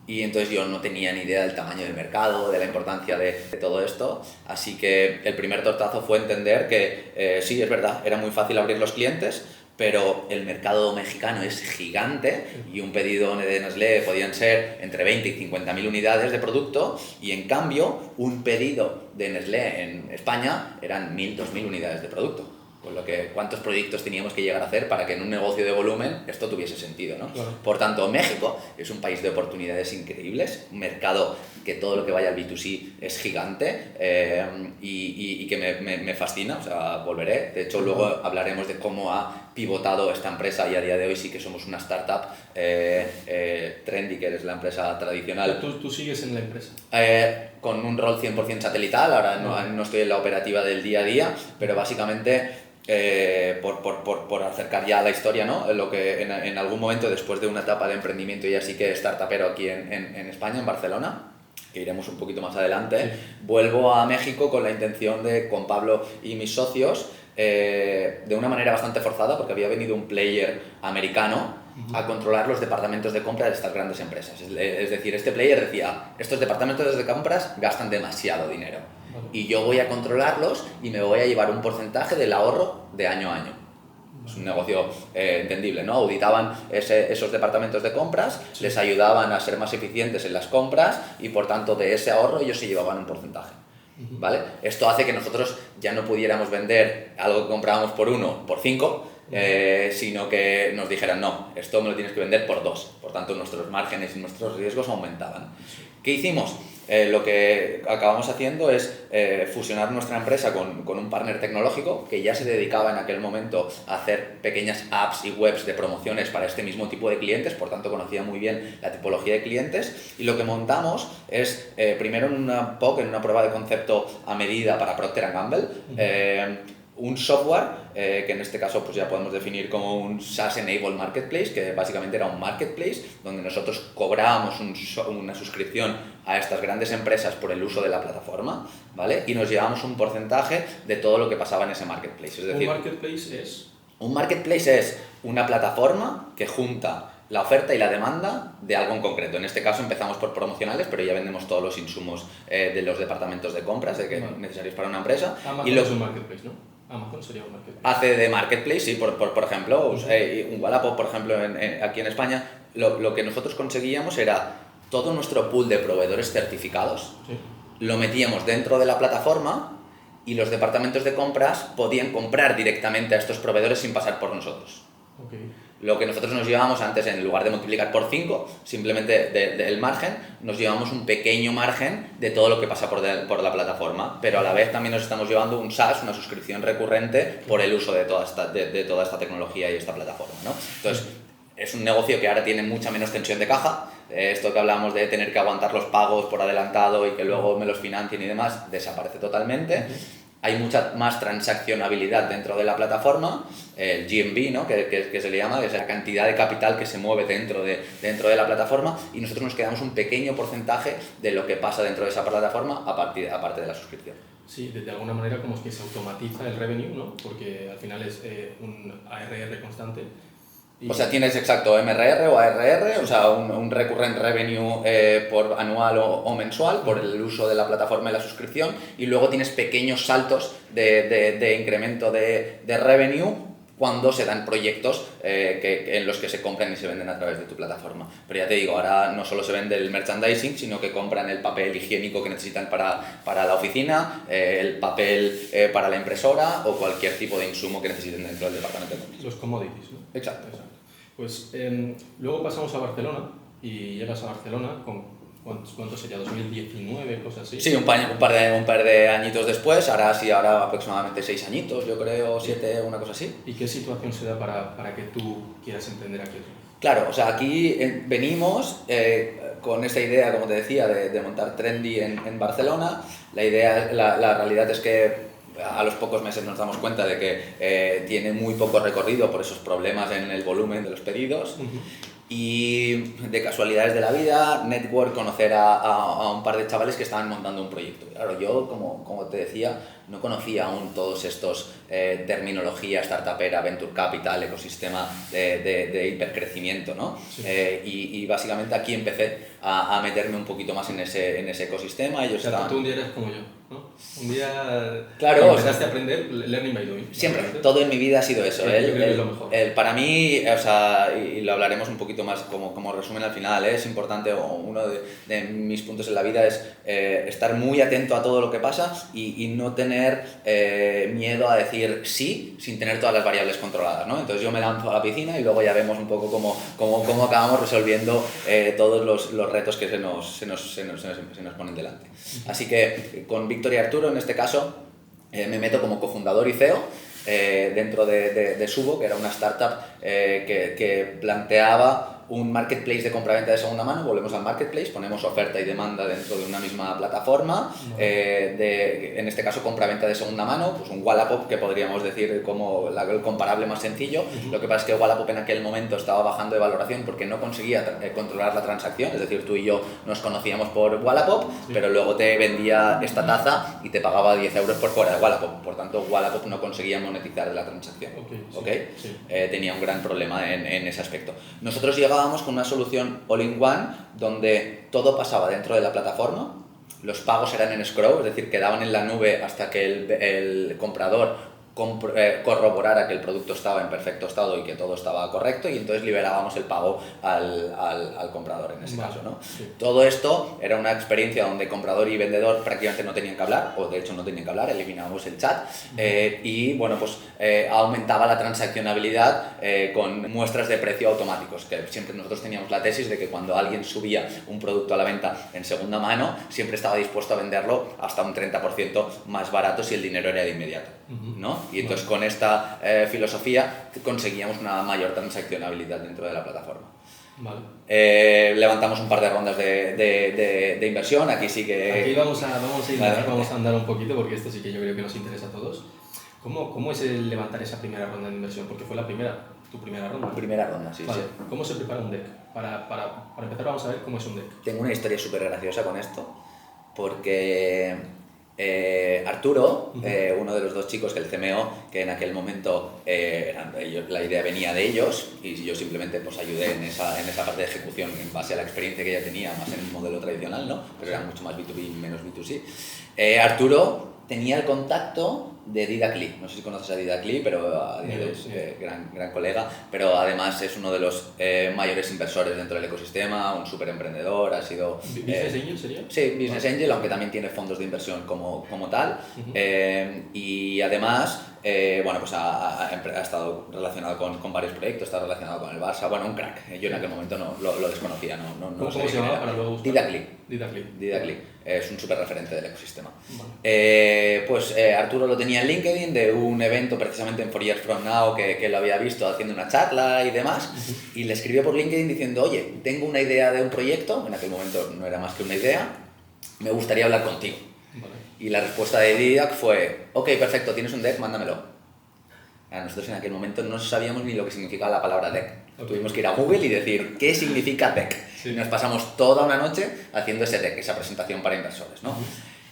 Y entonces yo no tenía ni idea del tamaño del mercado, de la importancia de todo esto, así que el primer tortazo fue entender que sí, es verdad, era muy fácil abrir los clientes, pero el mercado mexicano es gigante y un pedido de Nestlé podían ser entre 20 y 50.000 unidades de producto y en cambio un pedido de Nestlé en España eran 1.000, 2.000 unidades de producto. Con lo que cuántos proyectos teníamos que llegar a hacer para que en un negocio de volumen esto tuviese sentido, ¿no? Claro. Por tanto, México es un país de oportunidades increíbles, un mercado que todo lo que vaya al B2C es gigante y que me fascina, o sea, volveré. De hecho, luego hablaremos de cómo ha pivotado esta empresa y a día de hoy sí que somos una startup. Trendy, que es la empresa tradicional. ¿Tú sigues en la empresa? Con un rol 100% satelital, ahora no estoy en la operativa del día a día, pero básicamente por acercar ya la historia, ¿no? Lo que en algún momento después de una etapa de emprendimiento y así que startupero aquí en España, en Barcelona, que iremos un poquito más adelante, sí. Vuelvo a México con la intención de, con Pablo y mis socios, de una manera bastante forzada, porque había venido un player americano a controlar los departamentos de compra de estas grandes empresas. Es decir, este player decía, estos departamentos de compras gastan demasiado dinero y yo voy a controlarlos y me voy a llevar un porcentaje del ahorro de año a año. Es un negocio entendible, ¿no? Auditaban esos departamentos de compras, sí. Les ayudaban a ser más eficientes en las compras y por tanto de ese ahorro ellos se llevaban un porcentaje. ¿vale? Esto hace que nosotros ya no pudiéramos vender algo que comprábamos por 1 por 5, sino que nos dijeran, no, esto me lo tienes que vender por 2. Por tanto, nuestros márgenes y nuestros riesgos aumentaban. ¿Qué hicimos? Lo que acabamos haciendo es fusionar nuestra empresa con un partner tecnológico que ya se dedicaba en aquel momento a hacer pequeñas apps y webs de promociones para este mismo tipo de clientes, por tanto conocía muy bien la tipología de clientes, y lo que montamos es primero en una POC, en una prueba de concepto a medida para Procter & Gamble, un software que en este caso pues ya podemos definir como un SaaS-enabled marketplace, que básicamente era un marketplace donde nosotros cobrábamos una suscripción a estas grandes empresas por el uso de la plataforma, ¿vale? Y nos llevábamos un porcentaje de todo lo que pasaba en ese marketplace. Es decir, ¿un marketplace es? Un marketplace es una plataforma que junta la oferta y la demanda de algo en concreto. En este caso empezamos por promocionales, pero ya vendemos todos los insumos de los departamentos de compras necesarios para una empresa. Amazon es un marketplace, ¿no? Amazon sería un marketplace. Hace de marketplace, sí, por ejemplo, un Wallapop, por ejemplo, aquí en España, lo que nosotros conseguíamos era todo nuestro pool de proveedores certificados, ¿Sí? Lo metíamos dentro de la plataforma y los departamentos de compras podían comprar directamente a estos proveedores sin pasar por nosotros. Okay. Lo que nosotros nos llevábamos antes, en lugar de multiplicar por 5, simplemente del margen, nos llevamos un pequeño margen de todo lo que pasa por la plataforma, pero a la vez también nos estamos llevando un SaaS, una suscripción recurrente, por el uso de toda esta tecnología y esta plataforma, ¿no? Entonces, es un negocio que ahora tiene mucha menos tensión de caja. Esto que hablamos de tener que aguantar los pagos por adelantado y que luego me los financien y demás, desaparece totalmente. Hay mucha más transaccionabilidad dentro de la plataforma, el GMV, ¿no? que se le llama, que es la cantidad de capital que se mueve dentro de la plataforma, y nosotros nos quedamos un pequeño porcentaje de lo que pasa dentro de esa plataforma aparte de la suscripción. Sí, de alguna manera como es que se automatiza el revenue, ¿no? Porque al final es un ARR constante. O sea, tienes exacto MRR o ARR, o sea, un recurrent revenue por anual o mensual por el uso de la plataforma y la suscripción, y luego tienes pequeños saltos de incremento de revenue cuando se dan proyectos en los que se compran y se venden a través de tu plataforma. Pero ya te digo, ahora no solo se vende el merchandising, sino que compran el papel higiénico que necesitan para la oficina, el papel para la impresora o cualquier tipo de insumo que necesiten dentro del departamento de compras. Los commodities, ¿no? Exacto. Pues luego pasamos a Barcelona, y llegas a Barcelona con, ¿cuánto sería? ¿2019? Cosas así. Sí, un par de añitos después, ahora aproximadamente 6 añitos, yo creo, 7, una cosa así. ¿Y qué situación se da para que tú quieras emprender aquí? Claro, o sea, aquí venimos con esta idea, como te decía, de montar Trendy en Barcelona. La realidad es que a los pocos meses nos damos cuenta de que tiene muy poco recorrido por esos problemas en el volumen de los pedidos. Y de casualidades de la vida, network, conocer a un par de chavales que estaban montando un proyecto. Claro, yo, como te decía, no conocía aún todos estos terminología startupera, venture capital, ecosistema de hipercrecimiento, ¿no? Sí. Y básicamente aquí empecé a meterme un poquito más en ese ecosistema. O sea, tú un día eres como yo, ¿no? Un día claro, empezaste a aprender learning by doing. Siempre, todo en mi vida ha sido eso. Yo creo que es lo mejor. Para mí, o sea, y lo hablaremos un poquito más como resumen al final, es importante, uno de mis puntos en la vida es estar muy atento a todo lo que pasa y no tener miedo a decir sí sin tener todas las variables controladas, ¿no? Entonces yo me lanzo a la piscina y luego ya vemos un poco cómo acabamos resolviendo todos los retos que se nos ponen delante. Así que con Víctor y Arturo, en este caso, me meto como cofundador y CEO dentro de Subo, que era una startup que planteaba un marketplace de compraventa de segunda mano. Volvemos al marketplace, ponemos oferta y demanda dentro de una misma plataforma, en este caso compraventa de segunda mano, pues un Wallapop, que podríamos decir como el comparable más sencillo. Lo que pasa es que Wallapop en aquel momento estaba bajando de valoración porque no conseguía controlar la transacción, es decir, tú y yo nos conocíamos por Wallapop, pero luego te vendía esta taza y te pagaba 10 euros por fuera de Wallapop, por tanto Wallapop no conseguía monetizar la transacción. Sí. Tenía un gran problema en ese aspecto. Nosotros llegábamos con una solución all-in-one donde todo pasaba dentro de la plataforma, los pagos eran en escrow, es decir, quedaban en la nube hasta que el comprador corroborara que el producto estaba en perfecto estado y que todo estaba correcto, y entonces liberábamos el pago al comprador en ese caso, ¿no? Sí. Todo esto era una experiencia donde comprador y vendedor prácticamente no tenían que hablar, o de hecho no tenían que hablar, eliminábamos el chat, y bueno, pues aumentaba la transaccionabilidad con muestras de precio automáticos, que siempre nosotros teníamos la tesis de que cuando alguien subía un producto a la venta en segunda mano, siempre estaba dispuesto a venderlo hasta un 30% más barato si el dinero era de inmediato, ¿no? Y entonces con esta filosofía conseguíamos una mayor transaccionabilidad dentro de la plataforma. Vale. Levantamos un par de rondas de inversión, aquí sí que... Aquí vamos a andar un poquito, porque esto sí que yo creo que nos interesa a todos. ¿Cómo es el levantar esa primera ronda de inversión? Porque fue tu primera ronda. Primera ronda, sí, vale. sí. ¿Cómo se prepara un deck? Para empezar vamos a ver cómo es un deck. Tengo una historia súper graciosa con esto, porque Arturo, uno de los dos chicos, el CMO, que en aquel momento la idea venía de ellos y yo simplemente pues ayudé en esa parte de ejecución en base a la experiencia que ella tenía, más en el modelo tradicional, ¿no? Pero era mucho más B2B, menos B2C. Arturo tenía el contacto de Didac Lee. No sé si conoces a Didac Lee, pero es gran colega, pero además es uno de los mayores inversores dentro del ecosistema, un súper emprendedor, ha sido... ¿Business Angel sería? Sí, Business Angel, aunque también tiene fondos de inversión como tal. Y además, bueno, pues ha estado relacionado con varios proyectos, está relacionado con el Barça, bueno, un crack. Yo en aquel momento no lo desconocía, ¿Cómo se llamaba para luego buscar? Didac Lee. Es un súper referente del ecosistema. Vale. Pues Arturo lo tenía en LinkedIn de un evento precisamente en 4 Years From Now que lo había visto haciendo una charla y demás, y le escribió por LinkedIn diciendo: oye, tengo una idea de un proyecto, en aquel momento no era más que una idea, me gustaría hablar contigo. Vale. Y la respuesta de Didac fue: ok, perfecto, tienes un deck, mándamelo. Nosotros en aquel momento no sabíamos ni lo que significaba la palabra deck. Tuvimos que ir a Google y decir ¿qué significa deck? Sí. Y nos pasamos toda una noche haciendo ese deck, esa presentación para inversores, ¿no?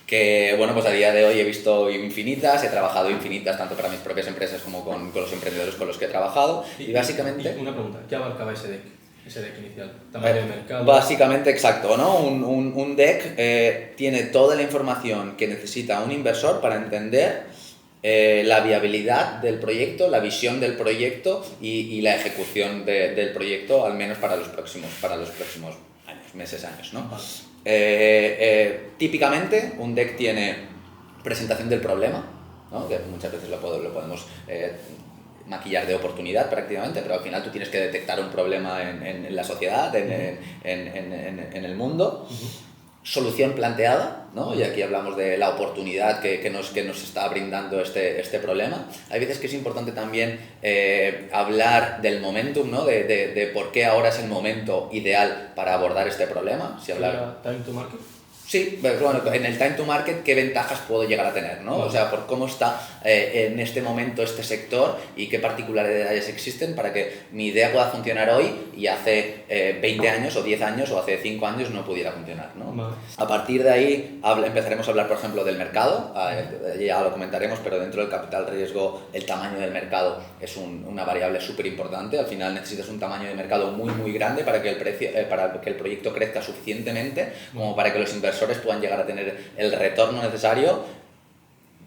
Que bueno, pues a día de hoy he visto infinitas, he trabajado infinitas tanto para mis propias empresas como con los emprendedores con los que he trabajado, y básicamente... Y una pregunta, ¿qué abarcaba ese deck inicial? ¿Tamaño de mercado? Básicamente, exacto, ¿no? Un deck tiene toda la información que necesita un inversor para entender la viabilidad del proyecto, la visión del proyecto y la ejecución del proyecto, al menos para los próximos años, ¿no? Típicamente un deck tiene presentación del problema, ¿no? Que muchas veces lo podemos maquillar de oportunidad prácticamente, pero al final tú tienes que detectar un problema en la sociedad, en el mundo. Solución planteada, ¿no? Y aquí hablamos de la oportunidad que nos está brindando este problema. Hay veces que es importante también hablar del momentum, ¿no? De por qué ahora es el momento ideal para abordar este problema. Si hablar... ¿Time to market? Sí, bueno, en el time to market, ¿qué ventajas puedo llegar a tener, ¿no? O sea, por cómo está en este momento este sector y qué particularidades existen para que mi idea pueda funcionar hoy y hace 20 años o 10 años o hace 5 años no pudiera funcionar, ¿no? A partir de ahí empezaremos a hablar, por ejemplo, del mercado, ya lo comentaremos, pero dentro del capital riesgo el tamaño del mercado es una variable súper importante. Al final necesitas un tamaño de mercado muy grande para que el proyecto crezca suficientemente como para que los inversores puedan llegar a tener el retorno necesario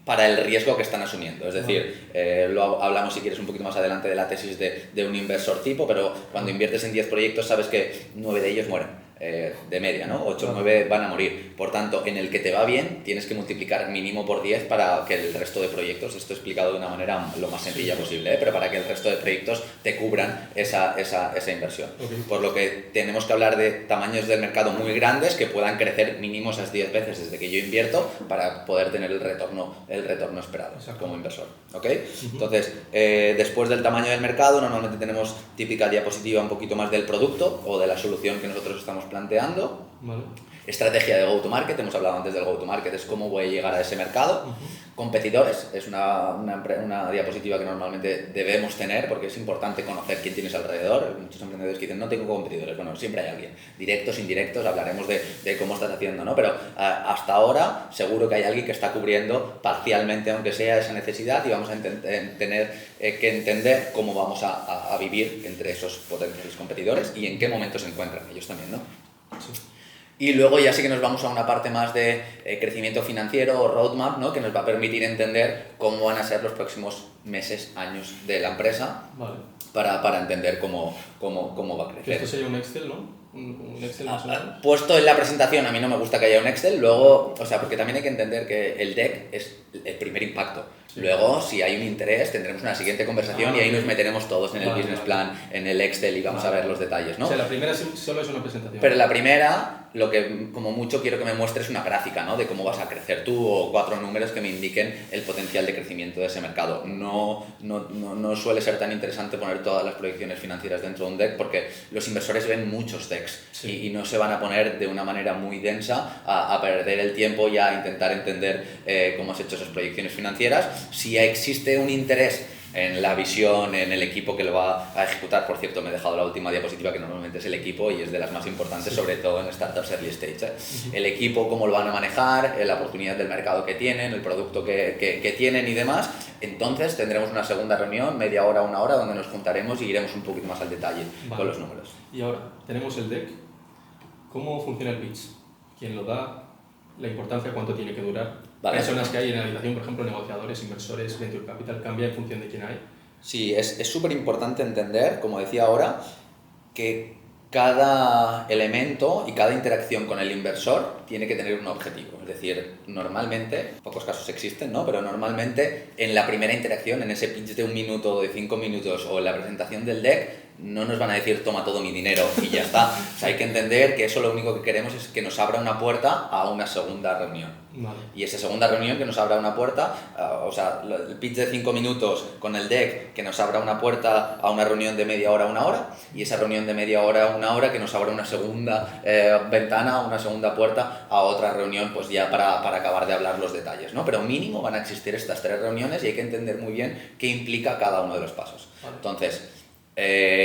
para el riesgo que están asumiendo. Es decir, lo hablamos si quieres un poquito más adelante de la tesis de un inversor tipo, pero cuando inviertes en 10 proyectos sabes que 9 de ellos mueren. De media, ¿no? 8 o 9 van a morir. Por tanto, en el que te va bien, tienes que multiplicar mínimo por 10 para que el resto de proyectos, esto explicado de una manera lo más sencilla posible, pero para que el resto de proyectos te cubran esa inversión. Por lo que tenemos que hablar de tamaños del mercado muy grandes que puedan crecer mínimo esas 10 veces desde que yo invierto para poder tener el retorno esperado como inversor. ¿Okay? Entonces, después del tamaño del mercado, normalmente tenemos típica diapositiva un poquito más del producto o de la solución que nosotros estamos planteando. Vale. Estrategia de go-to-market, hemos hablado antes del go-to-market, es cómo voy a llegar a ese mercado. Competidores, es una diapositiva que normalmente debemos tener porque es importante conocer quién tienes alrededor. Muchos emprendedores que dicen, no tengo competidores. Bueno, siempre hay alguien. Directos, indirectos, hablaremos de cómo estás haciendo, ¿no? Pero hasta ahora seguro que hay alguien que está cubriendo parcialmente, aunque sea, esa necesidad, y vamos a tener que entender cómo vamos a vivir entre esos potenciales competidores y en qué momento se encuentran ellos también, ¿no? Sí. Y luego ya sí que nos vamos a una parte más de crecimiento financiero o roadmap, ¿no? Que nos va a permitir entender cómo van a ser los próximos meses, años de la empresa, Vale. para entender cómo va a Que crecer. esto sería un Excel, ¿no? Un Excel más o menos. Puesto en la presentación, a mí no me gusta que haya un Excel, luego, o sea, porque también hay que entender que el deck es el primer impacto. Sí. Luego, si hay un interés, tendremos una siguiente conversación y ahí nos meteremos todos en el Vale, business vale. plan, en el Excel y vamos a ver los detalles, ¿no? O sea, la primera solo es una presentación. Pero la primera, lo que como mucho quiero que me muestres una gráfica, ¿no? De cómo vas a crecer tú o 4 números que me indiquen el potencial de crecimiento de ese mercado. No suele ser tan interesante poner todas las proyecciones financieras dentro de un deck porque los inversores ven muchos decks y no se van a poner de una manera muy densa a perder el tiempo y a intentar entender cómo has hecho esas proyecciones financieras. Si existe un interés en la visión, en el equipo que lo va a ejecutar. Por cierto, me he dejado la última diapositiva, que normalmente es el equipo y es de las más importantes, sobre todo en startups early stage. El equipo, cómo lo van a manejar, la oportunidad del mercado que tienen, el producto que tienen y demás. Entonces tendremos una segunda reunión, media hora, una hora, donde nos juntaremos y iremos un poquito más al detalle con los números. Y ahora, tenemos el deck. ¿Cómo funciona el pitch? ¿Quién lo da? La importancia, cuánto tiene que durar. Vale. Personas que hay en la habitación, por ejemplo, negociadores, inversores, venture capital, cambia en función de quién hay. Sí, es súper importante entender, como decía ahora, que cada elemento y cada interacción con el inversor tiene que tener un objetivo. Es decir, normalmente, pocos casos existen, ¿no? Pero normalmente en la primera interacción, en ese pitch de 1 minuto o de 5 minutos o en la presentación del deck, no nos van a decir toma todo mi dinero y ya está. O sea, hay que entender que eso lo único que queremos es que nos abra una puerta a una segunda reunión. Vale. Y esa segunda reunión que nos abra una puerta, o sea, el pitch de 5 minutos con el deck que nos abra una puerta a una reunión de media hora, 1 hora, y esa reunión de media hora, 1 hora que nos abra una segunda ventana, una segunda puerta a otra reunión, pues ya para acabar de hablar los detalles, ¿no? Pero mínimo van a existir estas 3 reuniones y hay que entender muy bien qué implica cada uno de los pasos. Vale. Entonces,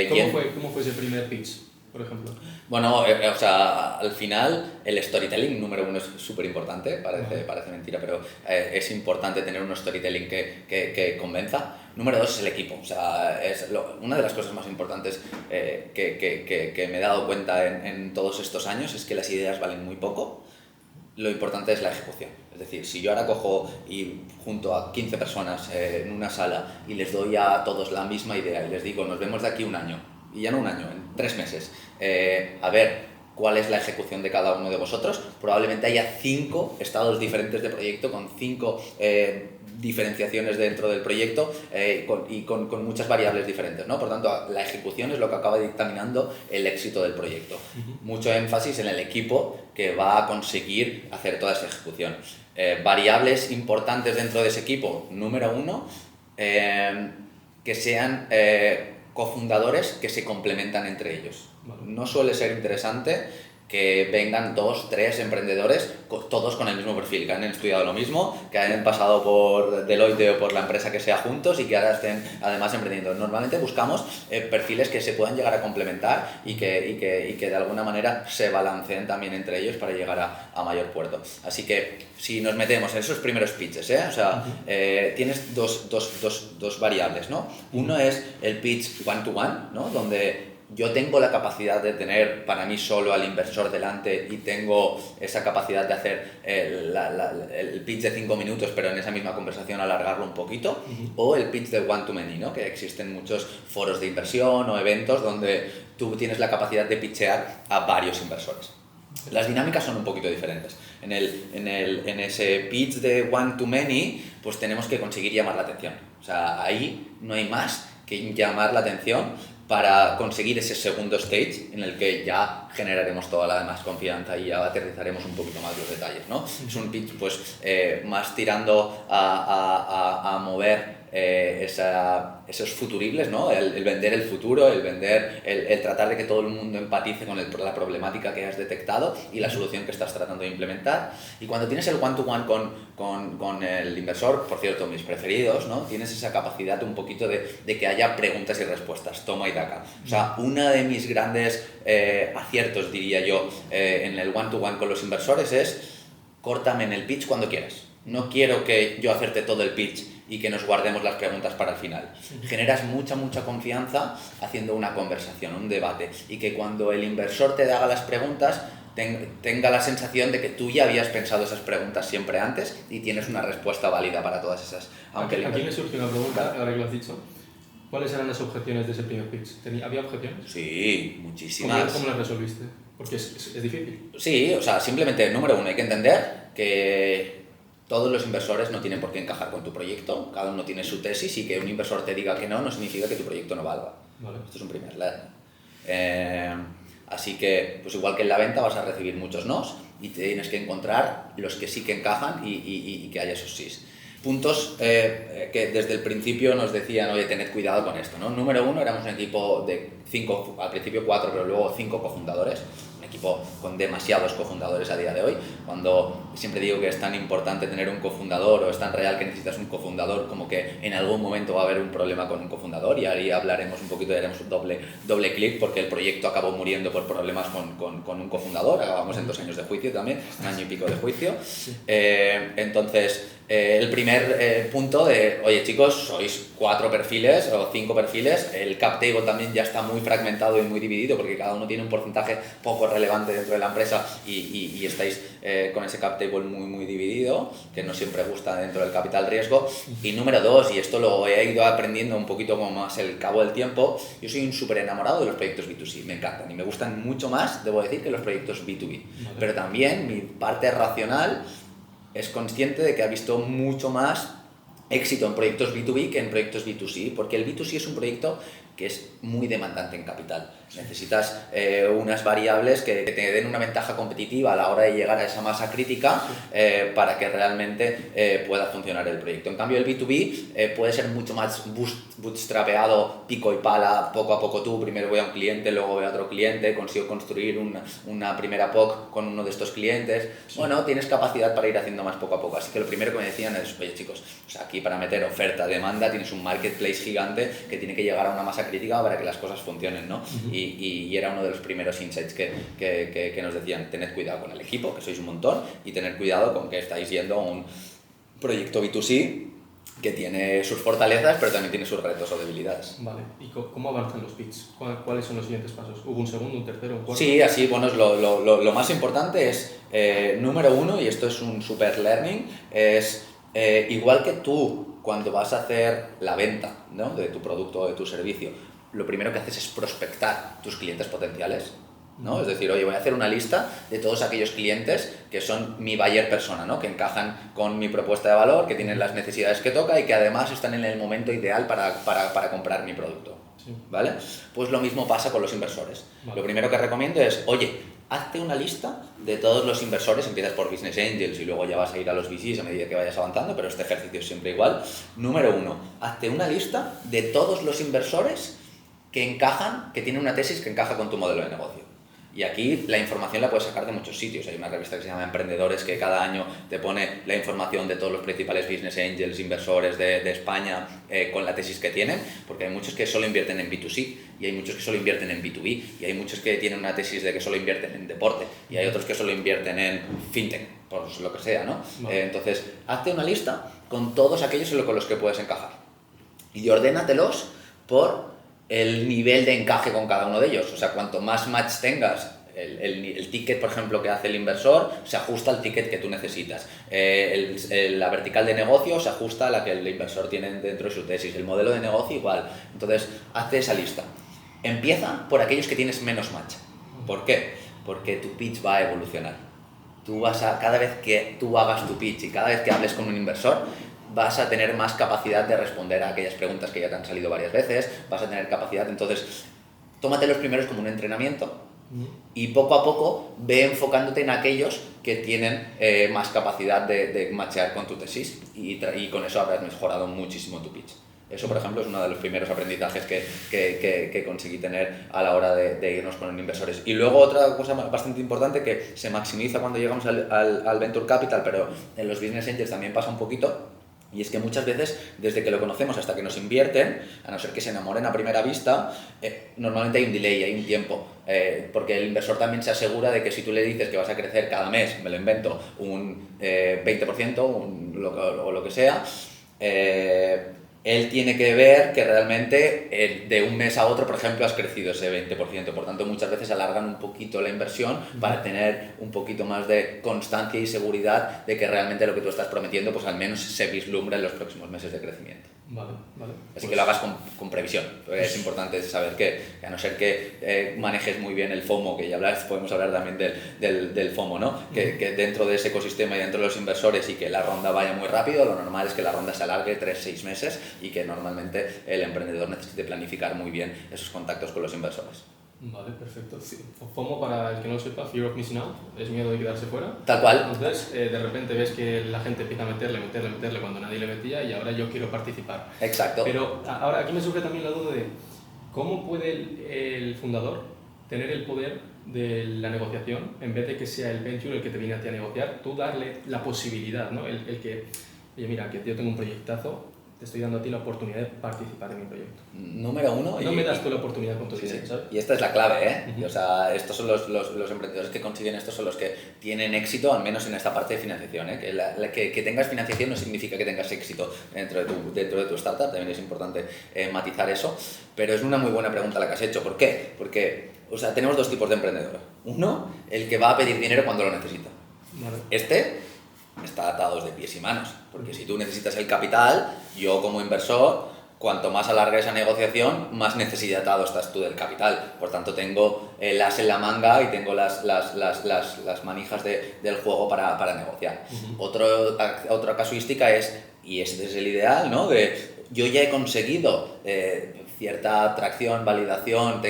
¿Cómo fue ese primer pitch, por ejemplo? bueno, o sea, al final el storytelling número 1 es súper importante, parece mentira, pero es importante tener un storytelling que convenza. Número 2 es el equipo, o sea, una de las cosas más importantes que me he dado cuenta en todos estos años es que las ideas valen muy poco. Lo importante es la ejecución. Es decir, si yo ahora cojo y junto a 15 personas en una sala y les doy a todos la misma idea y les digo, nos vemos de aquí 1 año, y ya no 1 año, en 3 meses, a ver cuál es la ejecución de cada uno de vosotros, probablemente haya 5 estados diferentes de proyecto con 5 diferenciaciones dentro del proyecto y con muchas variables diferentes, ¿no? Por tanto, la ejecución es lo que acaba dictaminando el éxito del proyecto. Mucho énfasis en el equipo que va a conseguir hacer toda esa ejecución. Variables importantes dentro de ese equipo. Número 1, que sean cofundadores que se complementan entre ellos. Vale. No suele ser interesante que vengan 2, 3 emprendedores, todos con el mismo perfil, que han estudiado lo mismo, que hayan pasado por Deloitte o por la empresa que sea juntos y que ahora estén además emprendiendo. Normalmente buscamos perfiles que se puedan llegar a complementar y que de alguna manera se balanceen también entre ellos para llegar a mayor puerto. Así que si nos metemos en esos primeros pitches, o sea, tienes dos variables, ¿no? Uno es el pitch one-to-one, ¿no? Donde yo tengo la capacidad de tener para mí solo al inversor delante y tengo esa capacidad de hacer el pitch de 5 minutos, pero en esa misma conversación alargarlo un poquito, o el pitch de one-to-many, ¿no? Que existen muchos foros de inversión o eventos donde tú tienes la capacidad de pitchear a varios inversores. Las dinámicas son un poquito diferentes. En ese pitch de one-to-many, pues tenemos que conseguir llamar la atención. O sea, ahí no hay más que llamar la atención para conseguir ese segundo stage en el que ya generaremos toda la demás confianza y ya aterrizaremos un poquito más los detalles, ¿no? Es un pitch pues más tirando a mover esos futuribles, ¿no? El vender el futuro, el tratar de que todo el mundo empatice con la problemática que has detectado y la solución que estás tratando de implementar. Y cuando tienes el one-to-one con el inversor, por cierto, mis preferidos, ¿no? Tienes esa capacidad un poquito de que haya preguntas y respuestas, toma y daca. O sea, una de mis grandes aciertos, diría yo, en el one-to-one con los inversores es córtame en el pitch cuando quieras. No quiero que yo hacerte todo el pitch y que nos guardemos las preguntas para el final. Generas mucha confianza haciendo una conversación, un debate, y que cuando el inversor te haga las preguntas, tenga la sensación de que tú ya habías pensado esas preguntas siempre antes y tienes una respuesta válida para todas esas. Aunque aquí me surge una pregunta, ahora que lo has dicho. ¿Cuáles eran las objeciones de ese primer pitch? ¿Había objeciones? Sí, muchísimas. ¿Cómo las resolviste? Porque es difícil. Sí, o sea, simplemente, número uno, hay que entender que todos los inversores no tienen por qué encajar con tu proyecto, cada uno tiene su tesis y que un inversor te diga que no significa que tu proyecto no valga. Vale. Esto es un primer learning. Así que, pues igual que en la venta vas a recibir muchos nos y tienes que encontrar los que sí que encajan y que haya esos sís. Puntos que desde el principio nos decían, oye, tened cuidado con esto, ¿no? Número uno, éramos un equipo de 5, al principio 4, pero luego 5 cofundadores, un equipo con demasiados cofundadores a día de hoy, cuando siempre digo que es tan importante tener un cofundador o es tan real que necesitas un cofundador como que en algún momento va a haber un problema con un cofundador y ahí hablaremos un poquito, haremos un doble clic porque el proyecto acabó muriendo por problemas con un cofundador, acabamos en 2 años de juicio también, 1 año y pico de juicio. Entonces, el primer punto de, oye chicos, sois 4 perfiles o 5 perfiles, el cap table también ya está muy fragmentado y muy dividido porque cada uno tiene un porcentaje poco relevante dentro de la empresa y estáis con ese cap table muy dividido, que no siempre gusta dentro del capital riesgo. Y número 2, y esto lo he ido aprendiendo un poquito como más el cabo del tiempo, yo soy un súper enamorado de los proyectos B2C, me encantan y me gustan mucho más, debo decir, que los proyectos B2B. Vale. Pero también mi parte racional es consciente de que ha visto mucho más éxito en proyectos B2B que en proyectos B2C, porque el B2C es un proyecto que es muy demandante en capital. Necesitas unas variables que te den una ventaja competitiva a la hora de llegar a esa masa crítica para que realmente pueda funcionar el proyecto. En cambio, el B2B puede ser mucho más bootstrapeado, pico y pala, poco a poco tú, primero voy a un cliente, luego voy a otro cliente, consigo construir una primera POC con uno de estos clientes. Sí. Bueno, tienes capacidad para ir haciendo más poco a poco. Así que lo primero que me decían es, oye chicos, o sea, aquí para meter oferta, demanda, tienes un marketplace gigante que tiene que llegar a una masa crítica para que las cosas funcionen, ¿no? Uh-huh. Y era uno de los primeros insights que nos decían, tened cuidado con el equipo, que sois un montón, y tened cuidado con que estáis yendo a un proyecto B2C que tiene sus fortalezas, pero también tiene sus retos o debilidades. Vale, ¿y cómo avanzan los pitches? ¿Cuáles son los siguientes pasos? ¿Hubo un segundo, un tercero, un cuarto? Sí, así, bueno, lo más importante es, número uno, y esto es un super learning, es igual que tú cuando vas a hacer la venta, ¿no?, de tu producto o de tu servicio, lo primero que haces es prospectar tus clientes potenciales, ¿no? Es decir, oye, voy a hacer una lista de todos aquellos clientes que son mi buyer persona, ¿no?, que encajan con mi propuesta de valor, que tienen las necesidades que toca y que además están en el momento ideal para comprar mi producto. Sí. ¿Vale? Pues lo mismo pasa con los inversores. Vale. Lo primero que recomiendo es, oye, hazte una lista de todos los inversores, empiezas por Business Angels y luego ya vas a ir a los VCs a medida que vayas avanzando, pero este ejercicio es siempre igual. Número uno, hazte una lista de todos los inversores que encajan, que tienen una tesis que encaja con tu modelo de negocio. Y aquí la información la puedes sacar de muchos sitios. Hay una revista que se llama Emprendedores que cada año te pone la información de todos los principales business angels, inversores de España con la tesis que tienen, porque hay muchos que solo invierten en B2C y hay muchos que solo invierten en B2B y hay muchos que tienen una tesis de que solo invierten en deporte y hay otros que solo invierten en fintech, por lo que sea, ¿no? Vale. Entonces, hazte una lista con todos aquellos con los que puedes encajar y ordénatelos por el nivel de encaje con cada uno de ellos. O sea, cuanto más match tengas, el ticket, por ejemplo, que hace el inversor, se ajusta al ticket que tú necesitas. La vertical de negocio se ajusta a la que el inversor tiene dentro de su tesis. El modelo de negocio igual. Entonces, hazte esa lista. Empieza por aquellos que tienes menos match. ¿Por qué? Porque tu pitch va a evolucionar. Cada vez que tú hagas tu pitch y cada vez que hables con un inversor, vas a tener más capacidad de responder a aquellas preguntas que ya te han salido varias veces, vas a tener capacidad, entonces tómate los primeros como un entrenamiento y poco a poco ve enfocándote en aquellos que tienen más capacidad de matchear con tu tesis y con eso habrás mejorado muchísimo tu pitch. Eso, por ejemplo, es uno de los primeros aprendizajes que conseguí tener a la hora de irnos con inversores. Y luego otra cosa bastante importante que se maximiza cuando llegamos al Venture Capital, pero en los Business Angels también pasa un poquito, y es que muchas veces, desde que lo conocemos hasta que nos invierten, a no ser que se enamoren a primera vista, normalmente hay un delay, hay un tiempo, porque el inversor también se asegura de que si tú le dices que vas a crecer cada mes, me lo invento, un 20% o lo que sea, él tiene que ver que realmente de un mes a otro, por ejemplo, has crecido ese 20%. Por tanto, muchas veces alargan un poquito la inversión para tener un poquito más de constancia y seguridad de que realmente lo que tú estás prometiendo, pues al menos se vislumbra en los próximos meses de crecimiento. Vale, vale. Así que lo hagas con previsión. Es importante saber que, a no ser que manejes muy bien el FOMO, que ya podemos hablar también del FOMO, ¿no? Que dentro de ese ecosistema y dentro de los inversores y que la ronda vaya muy rápido, lo normal es que la ronda se alargue 3-6 meses y que normalmente el emprendedor necesite planificar muy bien esos contactos con los inversores. Vale, perfecto. FOMO, para el que no lo sepa, Fear of Missing Out, es miedo de quedarse fuera. Tal cual. Entonces, de repente ves que la gente empieza a meterle cuando nadie le metía y ahora yo quiero participar. Exacto. Pero ahora aquí me surge también la duda de cómo puede el fundador tener el poder de la negociación en vez de que sea el venture el que te viene a ti a negociar, tú darle la posibilidad, ¿no? El que, oye, mira, que yo tengo un proyectazo, te estoy dando a ti la oportunidad de participar en mi proyecto. Número uno. No me das tú la oportunidad con tu dinero, sí. ¿sabes? Y esta es la clave, ¿eh? O sea, estos son los emprendedores que consiguen esto, son los que tienen éxito, al menos en esta parte de financiación, ¿eh? Que tengas financiación no significa que tengas éxito dentro de tu startup, también es importante matizar eso, pero es una muy buena pregunta la que has hecho. ¿Por qué? Porque, o sea, tenemos dos tipos de emprendedores. Uno, el que va a pedir dinero cuando lo necesita. Vale. Este está atado de pies y manos, porque si tú necesitas el capital, yo como inversor, cuanto más alargue esa negociación, más necesitado estás tú del capital. Por tanto, tengo el as en la manga y tengo las manijas del juego para negociar. Otra casuística es, y este es el ideal, ¿no? De yo ya he conseguido cierta atracción, validación,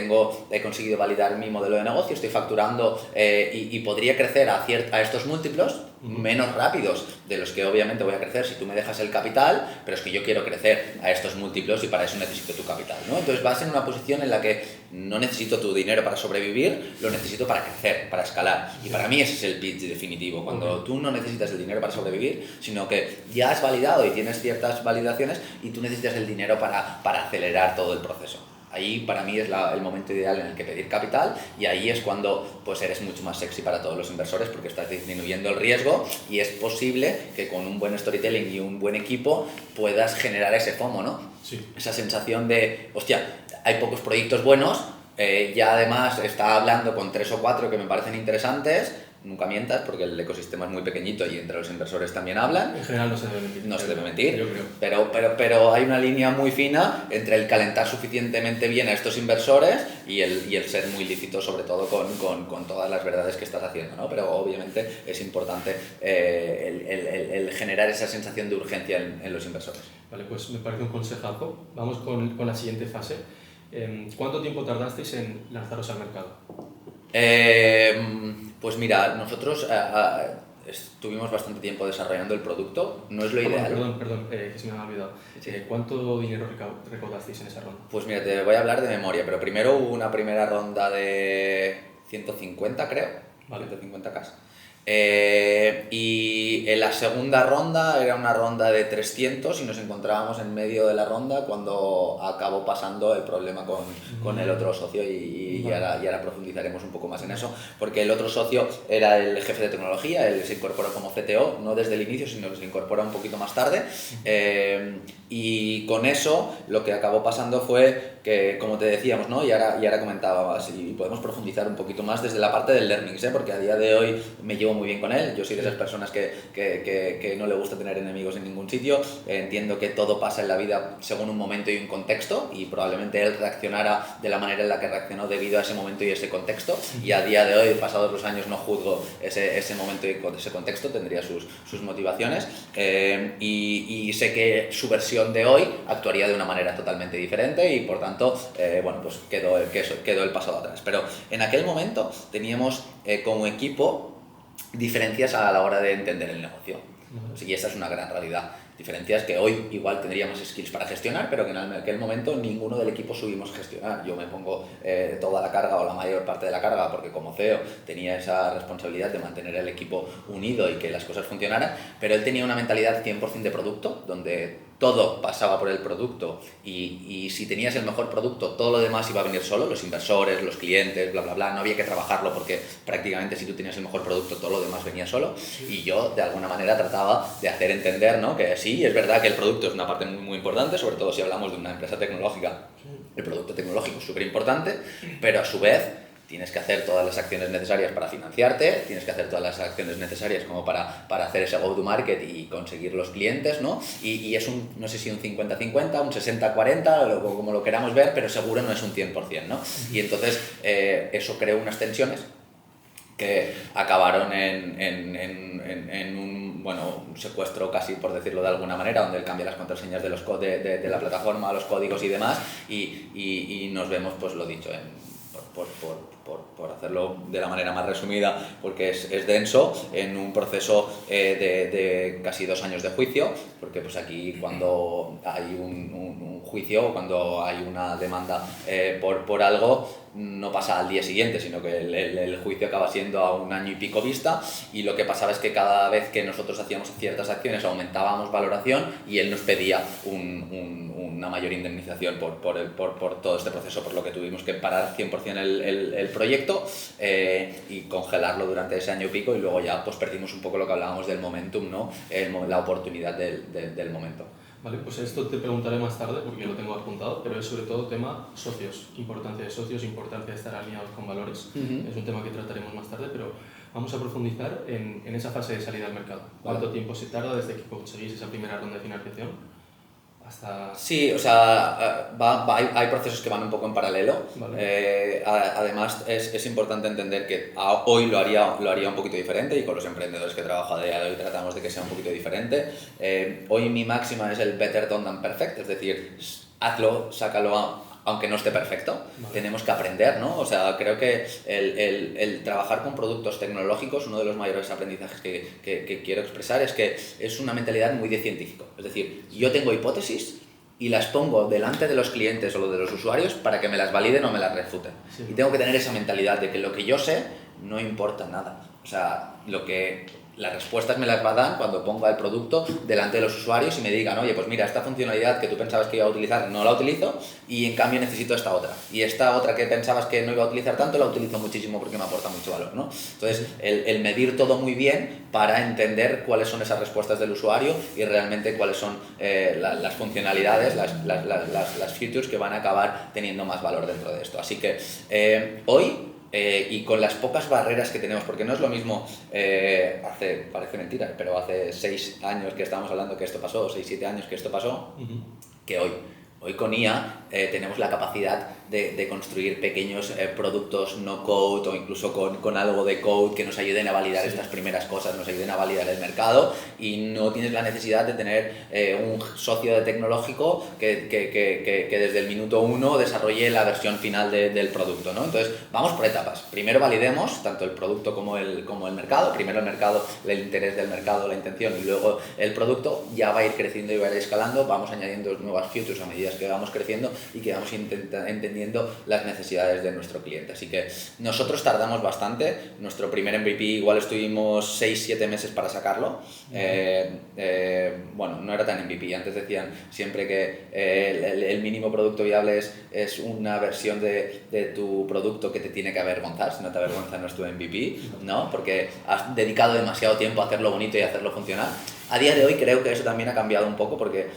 he conseguido validar mi modelo de negocio, estoy facturando y podría crecer a estos múltiplos menos rápidos de los que obviamente voy a crecer si tú me dejas el capital, pero es que yo quiero crecer a estos múltiplos y para eso necesito tu capital, ¿no? Entonces vas en una posición en la que no necesito tu dinero para sobrevivir, lo necesito para crecer, para escalar. Y para mí ese es el pitch definitivo, cuando tú no necesitas el dinero para sobrevivir, sino que ya has validado y tienes ciertas validaciones y tú necesitas el dinero para acelerar todo el proceso. Ahí para mí es el momento ideal en el que pedir capital y ahí es cuando pues eres mucho más sexy para todos los inversores porque estás disminuyendo el riesgo y es posible que con un buen storytelling y un buen equipo puedas generar ese FOMO, ¿no? Sí. Esa sensación de, hostia, hay pocos proyectos buenos, ya además está hablando con 3 o 4 que me parecen interesantes. Nunca mientas porque el ecosistema es muy pequeñito y entre los inversores también hablan. En general no se debe mentir. No se debe mentir, yo creo. pero hay una línea muy fina entre el calentar suficientemente bien a estos inversores y el ser muy lícito, sobre todo con todas las verdades que estás haciendo, ¿no? Pero obviamente es importante el generar esa sensación de urgencia en los inversores. Vale, pues me parece un consejazo. Vamos con la siguiente fase. ¿Cuánto tiempo tardasteis en lanzaros al mercado? Pues mira, nosotros estuvimos bastante tiempo desarrollando el producto, no es lo ideal. Perdón, que se me ha olvidado. Sí. ¿Cuánto dinero recaudasteis en esa ronda? Pues mira, te voy a hablar de memoria, pero primero hubo una primera ronda de 150, creo, vale. 150K. Y en la segunda ronda era una ronda de 300 y nos encontrábamos en medio de la ronda cuando acabó pasando el problema con el otro socio y ahora profundizaremos un poco más en eso porque el otro socio era el jefe de tecnología, él se incorporó como CTO, no desde el inicio sino que se incorpora un poquito más tarde y con eso lo que acabó pasando fue que, como te decíamos, ¿no? y ahora comentábamos y podemos profundizar un poquito más desde la parte del learnings, porque a día de hoy me llevo muy bien con él, yo soy de esas personas que no le gusta tener enemigos en ningún sitio, entiendo que todo pasa en la vida según un momento y un contexto y probablemente él reaccionara de la manera en la que reaccionó debido a ese momento y ese contexto y a día de hoy, pasados los años, no juzgo ese momento y ese contexto, tendría sus motivaciones y sé que su versión de hoy actuaría de una manera totalmente diferente y por tanto pues quedó el pasado atrás, pero en aquel momento teníamos como equipo diferencias a la hora de entender el negocio. Y esa es una gran realidad. Diferencias que hoy igual tendría más skills para gestionar, pero que en aquel momento ninguno del equipo subimos gestionar. Yo me pongo toda la carga o la mayor parte de la carga porque como CEO tenía esa responsabilidad de mantener el equipo unido y que las cosas funcionaran, pero él tenía una mentalidad 100% de producto, donde todo pasaba por el producto y si tenías el mejor producto, todo lo demás iba a venir solo, los inversores, los clientes, bla, bla, bla, no había que trabajarlo porque prácticamente si tú tenías el mejor producto, todo lo demás venía solo y yo de alguna manera trataba de hacer entender, ¿no? Que sí, sí, es verdad que el producto es una parte muy, muy importante, sobre todo si hablamos de una empresa tecnológica. El producto tecnológico es súper importante, pero a su vez tienes que hacer todas las acciones necesarias para financiarte, tienes que hacer todas las acciones necesarias como para hacer ese go-to-market y conseguir los clientes, ¿no? Y es un, no sé si un 50-50, un 60-40, o como lo queramos ver, pero seguro no es un 100%, ¿no? Y entonces eso creó unas tensiones que acabaron en un secuestro casi, por decirlo de alguna manera, donde él cambia las contraseñas de la plataforma, los códigos y demás, y nos vemos, pues lo dicho, por hacerlo de la manera más resumida, porque es denso, en un proceso de casi 2 años de juicio, porque pues aquí cuando hay un juicio o cuando hay una demanda por algo, no pasa al día siguiente, sino que el juicio acaba siendo a 1 año y pico vista, y lo que pasaba es que cada vez que nosotros hacíamos ciertas acciones aumentábamos valoración y él nos pedía una mayor indemnización por todo este proceso, por lo que tuvimos que parar 100% el proyecto y congelarlo durante ese año y pico, y luego ya pues perdimos un poco lo que hablábamos del momentum, ¿no? La oportunidad del momento. Vale, pues esto te preguntaré más tarde porque lo tengo apuntado, pero es sobre todo tema socios, importancia de socios, importancia de estar alineados con valores. Es un tema que trataremos más tarde, pero vamos a profundizar en esa fase de salida al mercado. ¿Cuánto tiempo se tarda desde que conseguís esa primera ronda de financiación hasta...? Sí, o sea, hay procesos que van un poco en paralelo. Vale. Además, es importante entender que hoy lo haría un poquito diferente, y con los emprendedores que trabajo a día de hoy tratamos de que sea un poquito diferente. Hoy mi máxima es el better done than perfect, es decir, hazlo, sácalo aunque no esté perfecto. Vale. Tenemos que aprender, ¿no? O sea, creo que el trabajar con productos tecnológicos, uno de los mayores aprendizajes que quiero expresar es que es una mentalidad muy de científico. Es decir, yo tengo hipótesis y las pongo delante de los clientes o de los usuarios para que me las validen o me las refuten. Sí. Y tengo que tener esa mentalidad de que lo que yo sé no importa nada. O sea, las respuestas me las va a dar cuando ponga el producto delante de los usuarios y me digan, oye, pues mira, esta funcionalidad que tú pensabas que iba a utilizar no la utilizo, y en cambio necesito esta otra. Y esta otra que pensabas que no iba a utilizar tanto, la utilizo muchísimo porque me aporta mucho valor, ¿no? Entonces, el medir todo muy bien para entender cuáles son esas respuestas del usuario y realmente cuáles son las funcionalidades, las features que van a acabar teniendo más valor dentro de esto. Así que hoy... y con las pocas barreras que tenemos, porque no es lo mismo, parece mentira, pero hace 6 años que estábamos hablando que esto pasó, 6-7 años que esto pasó, que hoy. Hoy con IA tenemos la capacidad de construir pequeños productos no code o incluso con algo de code que nos ayuden a validar estas primeras cosas, nos ayuden a validar el mercado, y no tienes la necesidad de tener un socio de tecnológico que desde el minuto 1 desarrolle la versión final del producto, ¿no? Entonces vamos por etapas. Primero validemos tanto el producto como el mercado. Primero el mercado, el interés del mercado, la intención, y luego el producto ya va a ir creciendo y va a ir escalando. Vamos añadiendo nuevas features a medida que vamos creciendo y que vamos entendiendo las necesidades de nuestro cliente. Así que nosotros tardamos bastante. Nuestro primer MVP igual estuvimos 6-7 meses para sacarlo. Bueno, no era tan MVP. Antes decían siempre que el mínimo producto viable es una versión de tu producto que te tiene que avergonzar. Si no te avergüenza, no es tu MVP, ¿no? Porque has dedicado demasiado tiempo a hacerlo bonito y a hacerlo funcionar. A día de hoy creo que eso también ha cambiado un poco, porque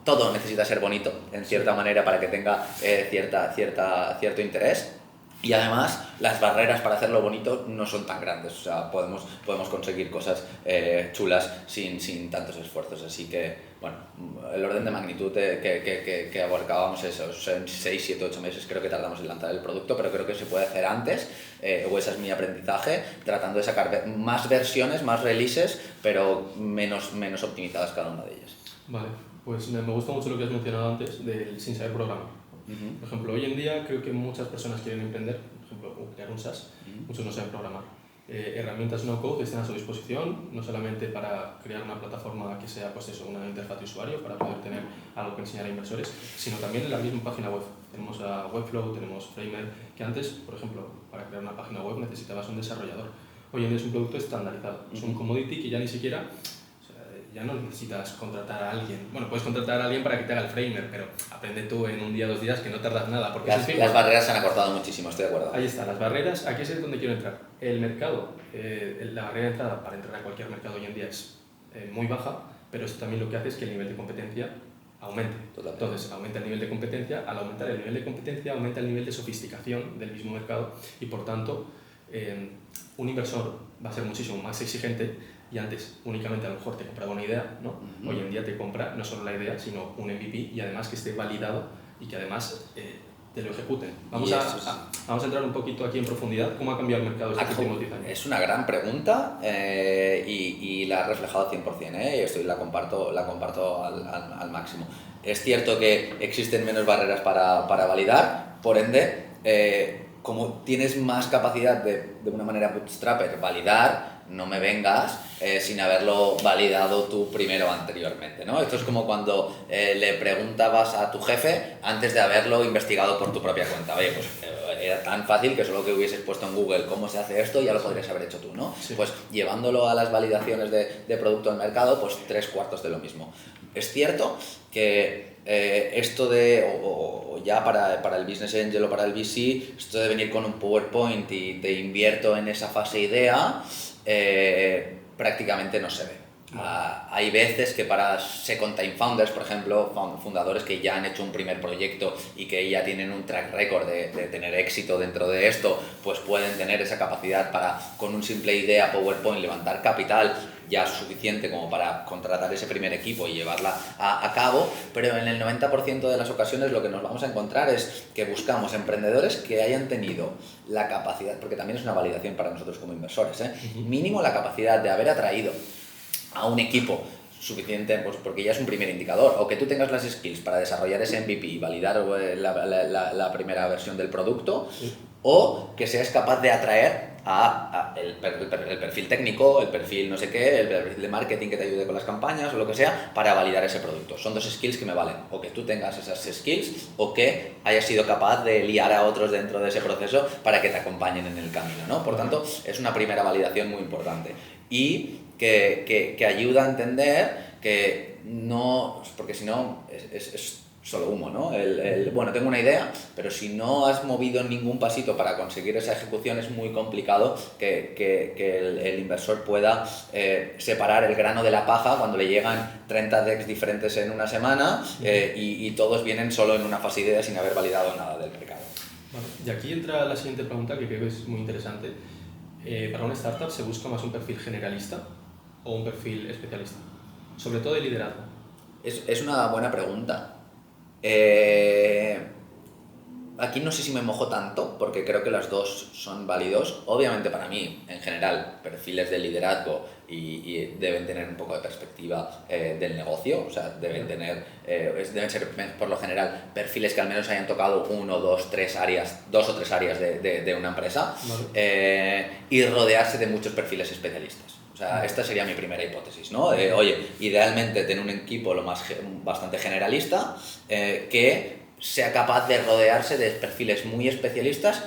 todo necesita ser bonito, en cierta manera, para que tenga cierto interés. Y además, las barreras para hacerlo bonito no son tan grandes. O sea, podemos conseguir cosas chulas sin tantos esfuerzos. Así que, bueno, el orden de magnitud que abarcábamos esos 6, 7, 8 meses creo que tardamos en lanzar el producto, pero creo que se puede hacer antes, o ese es mi aprendizaje, tratando de sacar más versiones, más releases, pero menos optimizadas cada una de ellas. Vale. Pues me gusta mucho lo que has mencionado antes del sin saber programar. Por ejemplo, hoy en día creo que muchas personas quieren emprender, por ejemplo, crear un SaaS, muchos no saben programar. Herramientas no-code están a su disposición, no solamente para crear una plataforma que sea, pues eso, una interfaz de usuario para poder tener algo que enseñar a inversores, sino también en la misma página web. Tenemos a Webflow, tenemos Framer, que antes, por ejemplo, para crear una página web necesitabas un desarrollador. Hoy en día es un producto estandarizado, es un commodity que ya ni siquiera... Ya no necesitas contratar a alguien. Bueno, puedes contratar a alguien para que te haga el framer, pero aprende tú en 1 día, 2 días, que no tardas nada. Porque las barreras se han acortado muchísimo, estoy de acuerdo. Ahí está, las barreras. Aquí es donde quiero entrar. El mercado, la barrera de entrada para entrar a cualquier mercado hoy en día es muy baja. pero esto también lo que hace es que el nivel de competencia aumente. Totalmente. Entonces, aumenta el nivel de competencia, al aumentar el nivel de competencia, aumenta el nivel de sofisticación del mismo mercado y, por tanto, un inversor va a ser muchísimo más exigente y antes únicamente a lo mejor te compraba una idea, ¿no? Uh-huh. Hoy en día te compra no solo la idea, sino un MVP y además que esté validado y que además te lo ejecuten. Vamos a entrar un poquito aquí en profundidad. ¿Cómo ha cambiado el mercado estos últimos 10 años? Es una gran pregunta y la has reflejado al 100%, y la comparto al máximo. Es cierto que existen menos barreras para validar, por ende, como tienes más capacidad de una manera bootstrapper validar, no me vengas sin haberlo validado tú primero anteriormente, ¿no? Esto es como cuando le preguntabas a tu jefe antes de haberlo investigado por tu propia cuenta. Oye, pues era tan fácil que solo que hubieses puesto en Google cómo se hace esto ya lo podrías haber hecho tú, ¿no? Sí. Pues llevándolo a las validaciones de producto al mercado, pues 3/4 de lo mismo. Es cierto que esto o ya para el Business Angel o para el VC, esto de venir con un PowerPoint y te invierto en esa fase idea, prácticamente no se ve. Hay veces que para second time founders, por ejemplo, fundadores que ya han hecho un primer proyecto y que ya tienen un track record de tener éxito dentro de esto, pues pueden tener esa capacidad para, con un simple idea PowerPoint, levantar capital ya suficiente como para contratar ese primer equipo y llevarla a cabo, pero en el 90% de las ocasiones lo que nos vamos a encontrar es que buscamos emprendedores que hayan tenido la capacidad, porque también es una validación para nosotros como inversores, mínimo la capacidad de haber atraído a un equipo suficiente, pues porque ya es un primer indicador, o que tú tengas las skills para desarrollar ese MVP y validar la primera versión del producto, o que seas capaz de atraer el perfil técnico, el perfil no sé qué, el perfil de marketing que te ayude con las campañas o lo que sea, para validar ese producto. Son dos skills que me valen, o que tú tengas esas skills o que hayas sido capaz de liar a otros dentro de ese proceso para que te acompañen en el camino, ¿no? Por tanto, es una primera validación muy importante y que ayuda a entender que no, porque si no es solo humo, ¿no? Bueno, tengo una idea, pero si no has movido ningún pasito para conseguir esa ejecución, es muy complicado que el inversor pueda separar el grano de la paja cuando le llegan 30 decks diferentes en una semana y todos vienen solo en una fase idea sin haber validado nada del mercado. Vale. Y aquí entra la siguiente pregunta que creo que es muy interesante. ¿Para una startup se busca más un perfil generalista o un perfil especialista? Sobre todo de liderazgo. Es una buena pregunta. Aquí no sé si me mojo tanto, porque creo que las dos son válidos. Obviamente para mí, en general, perfiles de liderazgo y deben tener un poco de perspectiva del negocio, o sea, deben ser por lo general perfiles que al menos hayan tocado dos o tres áreas de una empresa, vale. Y rodearse de muchos perfiles especialistas. O sea, esta sería mi primera hipótesis, ¿no? Oye, idealmente tener un equipo bastante generalista que sea capaz de rodearse de perfiles muy especialistas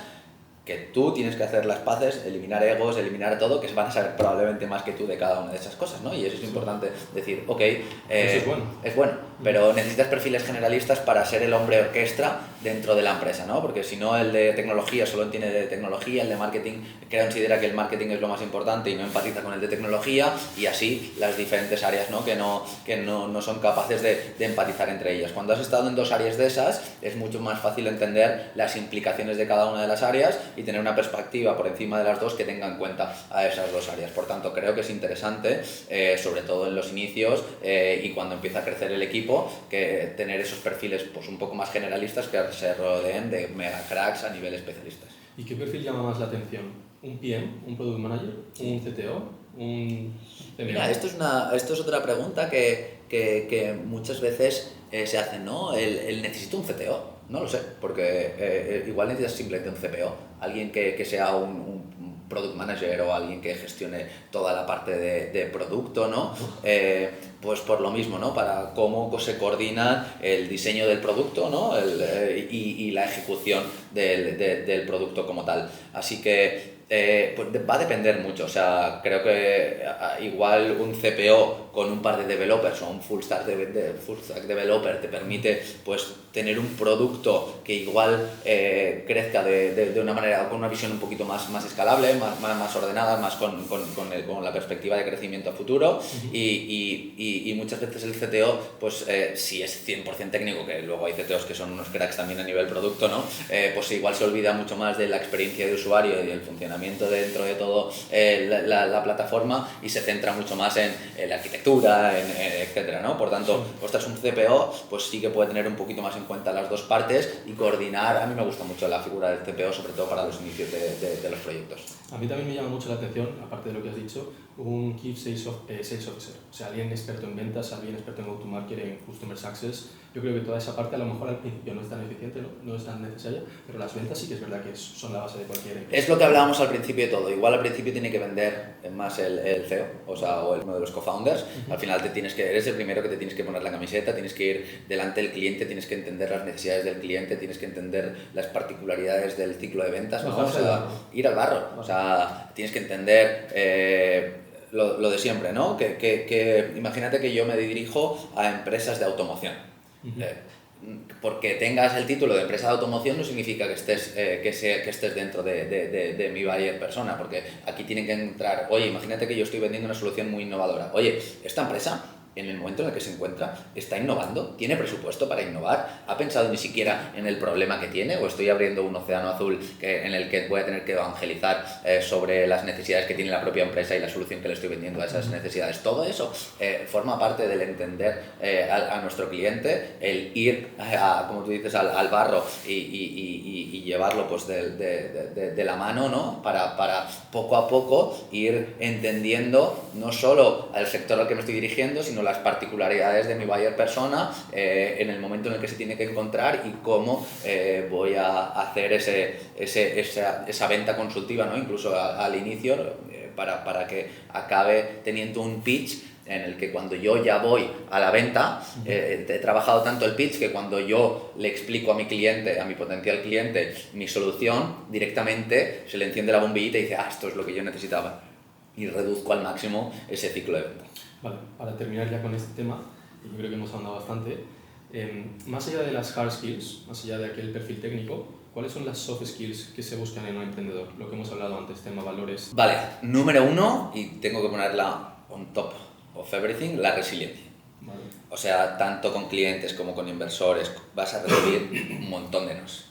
que tú tienes que hacer las paces, eliminar egos, eliminar todo, que van a saber probablemente más que tú de cada una de esas cosas, ¿no? Y eso es importante decir, ok, eso es bueno, pero necesitas perfiles generalistas para ser el hombre orquestra dentro de la empresa, ¿no? Porque si no, el de tecnología solo entiende de tecnología, el de marketing considera que el marketing es lo más importante y no empatiza con el de tecnología, y así las diferentes áreas, ¿no? Que no son capaces de empatizar entre ellas. Cuando has estado en dos áreas de esas, es mucho más fácil entender las implicaciones de cada una de las áreas y tener una perspectiva por encima de las dos que tenga en cuenta a esas dos áreas. Por tanto, creo que es interesante, sobre todo en los inicios y cuando empieza a crecer el equipo, que tener esos perfiles pues un poco más generalistas que se rodeen de mega cracks a nivel especialistas. ¿Y qué perfil llama más la atención? ¿Un PM, un Product Manager, un CTO, un CMO? Mira, esto es otra pregunta que muchas veces se hace, ¿no? El necesito un CTO. No lo sé, porque igual necesitas simplemente un CPO, alguien que sea un product manager o alguien que gestione toda la parte de producto, ¿no? Pues por lo mismo, ¿no? Para cómo se coordina el diseño del producto, ¿no? Y la ejecución del producto como tal. Así que Pues va a depender mucho, o sea, creo que igual un CPO con un par de developers o un full stack developer te permite pues tener un producto que igual crezca de una manera, con una visión un poquito más escalable, más ordenada, más con la perspectiva de crecimiento a futuro. Y muchas veces el CTO, pues si es 100% técnico, que luego hay CTOs que son unos cracks también a nivel producto, ¿no? Pues igual se olvida mucho más de la experiencia de usuario y del funcionamiento dentro de todo la plataforma y se centra mucho más en la arquitectura, etcétera, ¿no? Por tanto, ostras, un CPO pues sí que puede tener un poquito más en cuenta las dos partes y coordinar. A mí me gusta mucho la figura del CPO, sobre todo para los inicios de los proyectos. A mí también me llama mucho la atención, aparte de lo que has dicho, un Chief Sales Officer, o sea, alguien experto en ventas, alguien experto en go-to-market, en Customer Success. Yo creo que toda esa parte a lo mejor al principio no es tan eficiente, no es tan necesaria, pero las ventas sí que es verdad que son la base de cualquier empresa. Es lo que hablábamos al principio de todo. Igual al principio tiene que vender más el CEO, o sea, o uno de los co-founders. Al final eres el primero que te tienes que poner la camiseta, tienes que ir delante del cliente, tienes que entender las necesidades del cliente, tienes que entender las particularidades del ciclo de ventas, ¿no? O sea, ir al barro. O sea, tienes que entender lo de siempre, ¿no? Que imagínate que yo me dirijo a empresas de automoción. Porque tengas el título de empresa de automoción no significa que estés dentro de mi buyer persona, porque aquí tienen que entrar, oye, imagínate que yo estoy vendiendo una solución muy innovadora. Oye, esta empresa, en el momento en el que se encuentra, está innovando, tiene presupuesto para innovar, ha pensado ni siquiera en el problema que tiene, o estoy abriendo un océano azul en el que voy a tener que evangelizar sobre las necesidades que tiene la propia empresa y la solución que le estoy vendiendo a esas necesidades. Todo eso forma parte del entender a nuestro cliente, el ir, como tú dices, al barro y llevarlo pues de la mano, ¿no? Para poco a poco ir entendiendo no solo al sector al que me estoy dirigiendo, sino las particularidades de mi buyer persona en el momento en el que se tiene que encontrar y cómo voy a hacer esa venta consultiva, ¿no? Incluso al inicio, para que acabe teniendo un pitch en el que cuando yo ya voy a la venta, he trabajado tanto el pitch que cuando yo le explico a mi cliente, a mi potencial cliente, mi solución, directamente se le enciende la bombillita y dice, esto es lo que yo necesitaba. Y reduzco al máximo ese ciclo de venta. Vale, para terminar ya con este tema, y yo creo que hemos hablado bastante, más allá de las hard skills, más allá de aquel perfil técnico, ¿cuáles son las soft skills que se buscan en un emprendedor? Lo que hemos hablado antes, tema valores. Vale, número 1, y tengo que ponerla on top of everything, la resiliencia. Vale. O sea, tanto con clientes como con inversores, vas a recibir un montón de nos.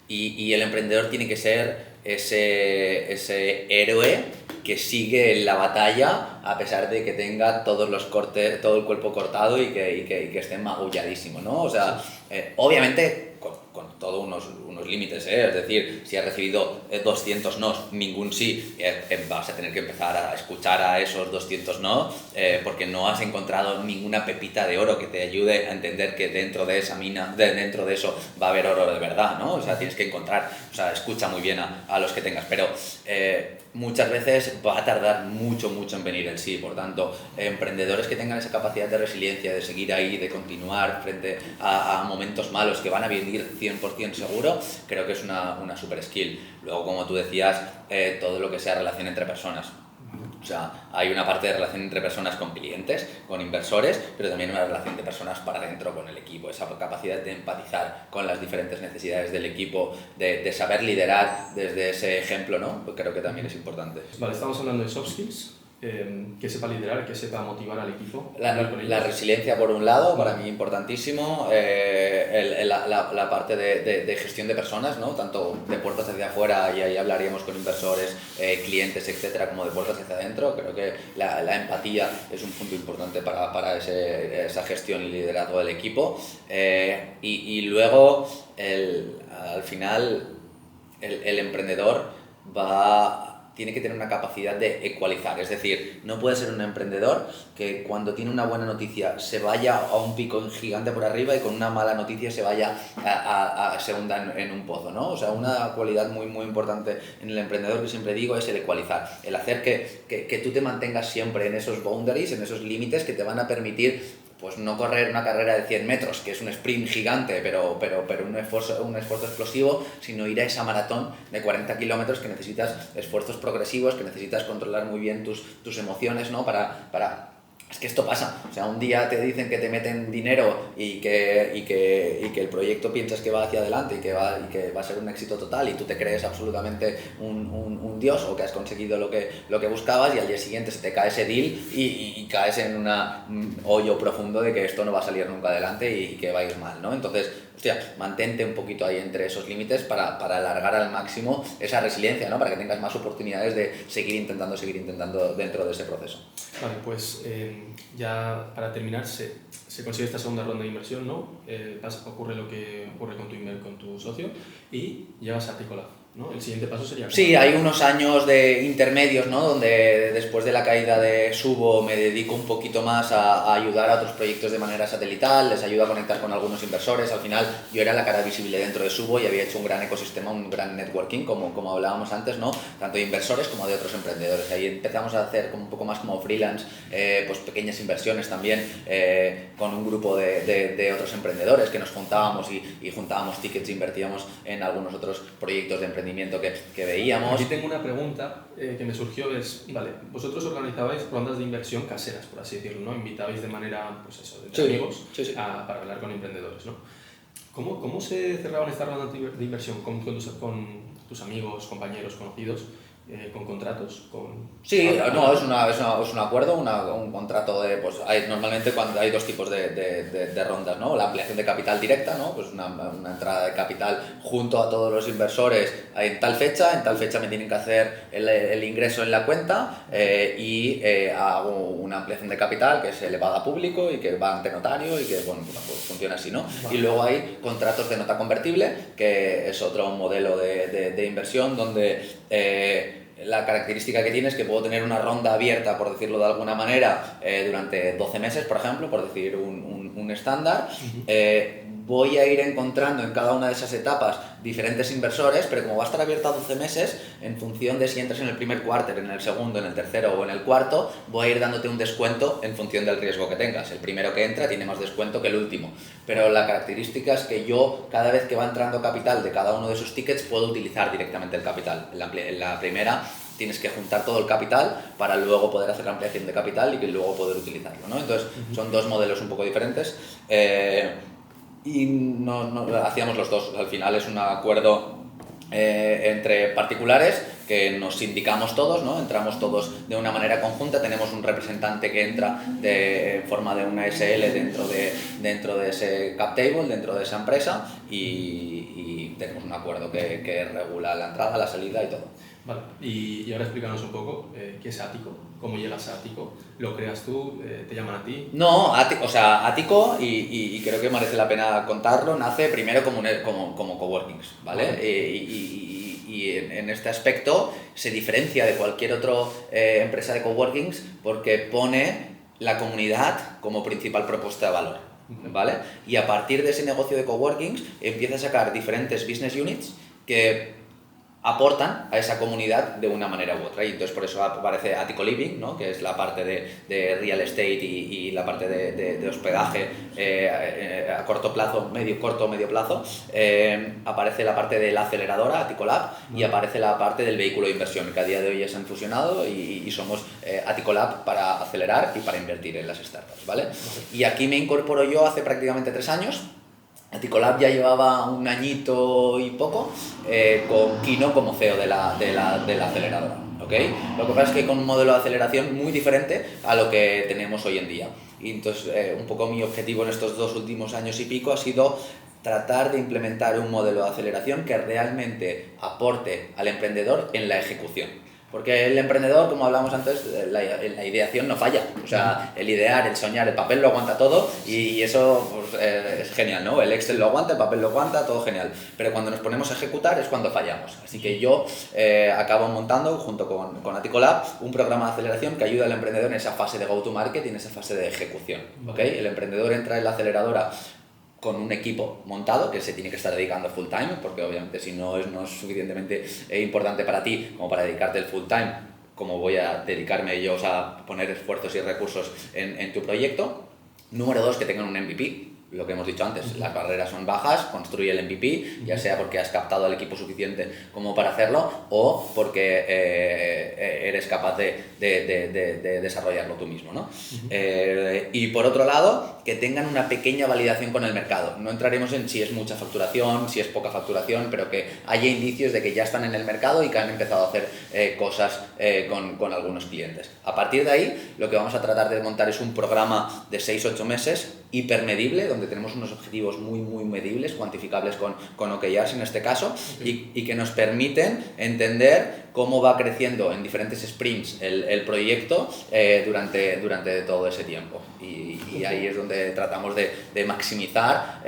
Y el emprendedor tiene que ser ese héroe que sigue en la batalla a pesar de que tenga todos los cortes, todo el cuerpo cortado y que esté magulladísimo, ¿no? O sea, obviamente con todos unos límites, ¿eh? Es decir, si has recibido 200 nos, ningún sí, vas a tener que empezar a escuchar a esos 200 no, porque no has encontrado ninguna pepita de oro que te ayude a entender que dentro de esa mina, dentro de eso va a haber oro de verdad, ¿no? O sea, tienes que encontrar, o sea, escucha muy bien a los que tengas, pero muchas veces va a tardar mucho en venir el sí. Por tanto, emprendedores que tengan esa capacidad de resiliencia, de seguir ahí, de continuar frente a momentos malos que van a venir 100% seguro, creo que es una super skill. Luego, como tú decías, todo lo que sea relación entre personas. O sea, hay una parte de relación entre personas con clientes, con inversores, pero también una relación de personas para adentro con el equipo, esa capacidad de empatizar con las diferentes necesidades del equipo, de saber liderar desde ese ejemplo, ¿no? Pues creo que también es importante. Vale, estamos hablando de soft skills, que sepa liderar, que sepa motivar al equipo. La resiliencia, por un lado, para mí importantísimo, la parte de gestión de personas, ¿no? Tanto de puertas hacia afuera, y ahí hablaríamos con inversores, clientes, etcétera, como de puertas hacia adentro. Creo que la empatía es un punto importante para esa gestión y liderazgo del equipo. Y luego, al final, el emprendedor tiene que tener una capacidad de ecualizar, es decir, no puede ser un emprendedor que cuando tiene una buena noticia se vaya a un pico gigante por arriba y con una mala noticia se vaya se hunda en un pozo, ¿no? O sea, una cualidad muy importante en el emprendedor que siempre digo es el ecualizar, el hacer que tú te mantengas siempre en esos boundaries, en esos límites que te van a permitir pues no correr una carrera de 100 metros, que es un sprint gigante, pero un esfuerzo explosivo, sino ir a esa maratón de 40 kilómetros que necesitas esfuerzos progresivos, que necesitas controlar muy bien tus emociones, ¿no? Es que esto pasa, o sea, un día te dicen que te meten dinero y que el proyecto piensas que va hacia adelante y que va a ser un éxito total y tú te crees absolutamente un dios o que has conseguido lo que buscabas, y al día siguiente se te cae ese deal y caes en un hoyo profundo de que esto no va a salir nunca adelante y que va a ir mal, ¿no? Entonces, hostia, mantente un poquito ahí entre esos límites para alargar al máximo esa resiliencia, ¿no? Para que tengas más oportunidades de seguir intentando dentro de ese proceso. Vale, pues ya para terminar, se consigue esta segunda ronda de inversión, ¿no? Ocurre lo que ocurre con tu socio y llegas a Articolab, ¿no? El siguiente paso sería... Sí, hay unos años de intermedios, ¿no? Donde después de la caída de Subo me dedico un poquito más a ayudar a otros proyectos de manera satelital, les ayudo a conectar con algunos inversores. Al final yo era la cara visible dentro de Subo y había hecho un gran ecosistema, un gran networking, como hablábamos antes, ¿no? Tanto de inversores como de otros emprendedores. Ahí empezamos a hacer un poco más como freelance, pues pequeñas inversiones también, con un grupo de otros emprendedores que nos juntábamos y juntábamos tickets e invertíamos en algunos otros proyectos de emprendimiento que veíamos. Aquí tengo una pregunta que me surgió, vale, vosotros organizabais rondas de inversión caseras, por así decirlo, ¿no? Invitabais de manera, pues eso, de amigos para hablar con emprendedores, ¿no? ¿Cómo se cerraban estas rondas de inversión? ¿Con tus amigos, compañeros, conocidos? ¿Con contratos? Sí, no, es un acuerdo, un contrato de... Pues normalmente cuando hay dos tipos de rondas, ¿no? La ampliación de capital directa, ¿no? Pues una entrada de capital junto a todos los inversores en tal fecha me tienen que hacer el ingreso en la cuenta, y hago una ampliación de capital que es elevada a público y que va ante notario y que, bueno, pues funciona así, ¿no? Vale. Y luego hay contratos de nota convertible, que es otro modelo de inversión donde... la característica que tiene es que puedo tener una ronda abierta, por decirlo de alguna manera, durante 12 meses, por ejemplo, por decir un estándar. Voy a ir encontrando en cada una de esas etapas diferentes inversores, pero como va a estar abierta 12 meses, en función de si entras en el primer quarter, en el segundo, en el tercero o en el cuarto, voy a ir dándote un descuento en función del riesgo que tengas. El primero que entra tiene más descuento que el último, pero la característica es que yo, cada vez que va entrando capital de cada uno de esos tickets, puedo utilizar directamente el capital. En la primera tienes que juntar todo el capital para luego poder hacer la ampliación de capital y que luego poder utilizarlo, ¿no? Entonces, son dos modelos un poco diferentes. Y no hacíamos los dos. Al final es un acuerdo entre particulares que nos sindicamos todos, ¿no? Entramos todos de una manera conjunta, tenemos un representante que entra en forma de una SL dentro de ese cap table, dentro de esa empresa, y tenemos un acuerdo que regula la entrada, la salida y todo. Vale, y ahora explícanos un poco qué es Ático, cómo llegas a Ático, ¿lo creas tú, te llaman a ti? No, Ático, y creo que merece la pena contarlo, nace primero como coworkings, ¿vale? Y en este aspecto se diferencia de cualquier otra empresa de coworkings porque pone la comunidad como principal propuesta de valor, ¿vale? Y a partir de ese negocio de coworkings empieza a sacar diferentes business units que aportan a esa comunidad de una manera u otra, y entonces por eso aparece Ático Living, ¿no? Que es la parte de real estate y la parte de hospedaje a corto plazo, medio plazo. Aparece la parte de la aceleradora Ático Lab y aparece la parte del vehículo de inversión, que a día de hoy ya se han fusionado y somos Ático Lab para acelerar y para invertir en las startups, ¿vale? Y aquí me incorporo yo hace prácticamente 3 años. Ático Lab ya llevaba un añito y poco, con Kino como CEO de la aceleradora, ¿okay? Lo que pasa es que con un modelo de aceleración muy diferente a lo que tenemos hoy en día. Y entonces, un poco mi objetivo en estos 2 últimos años y pico ha sido tratar de implementar un modelo de aceleración que realmente aporte al emprendedor en la ejecución. Porque el emprendedor, como hablábamos antes, la ideación no falla. O sea, el idear, el soñar, el papel lo aguanta todo y eso pues, es genial, ¿no? El Excel lo aguanta, el papel lo aguanta, todo genial. Pero cuando nos ponemos a ejecutar es cuando fallamos. Así que yo acabo montando, junto con Ático Lab, un programa de aceleración que ayuda al emprendedor en esa fase de go-to-market y en esa fase de ejecución, ¿okay? El emprendedor entra en la aceleradora con un equipo montado que se tiene que estar dedicando full time, porque obviamente si no es suficientemente importante para ti como para dedicarte el full time, como voy a dedicarme yo a poner esfuerzos y recursos en tu proyecto. Número 2, que tengan un MVP. Lo que hemos dicho antes, las barreras son bajas, construye el MVP, ya sea porque has captado al equipo suficiente como para hacerlo o porque eres capaz de desarrollarlo tú mismo, ¿no? Y por otro lado, que tengan una pequeña validación con el mercado. No entraremos en si es mucha facturación, si es poca facturación, pero que haya indicios de que ya están en el mercado y que han empezado a hacer cosas con algunos clientes. A partir de ahí, lo que vamos a tratar de montar es un programa de 6-8 meses hipermedible, donde tenemos unos objetivos muy medibles, cuantificables con OKRs en este caso, y que nos permiten entender cómo va creciendo en diferentes sprints el proyecto durante todo ese tiempo. Y ahí es donde tratamos de maximizar,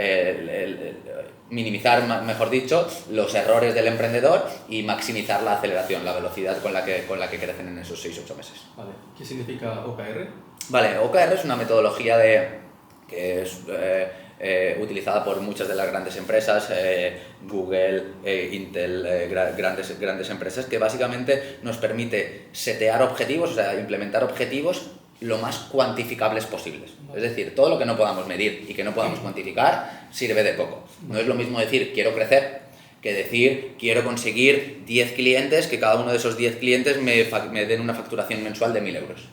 minimizar, mejor dicho, los errores del emprendedor y maximizar la aceleración, la velocidad con la que crecen en esos 6-8 meses. Vale. ¿Qué significa OKR? Vale, OKR es una metodología que es utilizada por muchas de las grandes empresas, Google, Intel, grandes empresas, que básicamente nos permite setear objetivos, o sea, implementar objetivos lo más cuantificables posibles. Es decir, todo lo que no podamos medir y que no podamos cuantificar sirve de poco. No es lo mismo decir quiero crecer que decir quiero conseguir 10 clientes, que cada uno de esos 10 clientes me den una facturación mensual de 1.000 euros.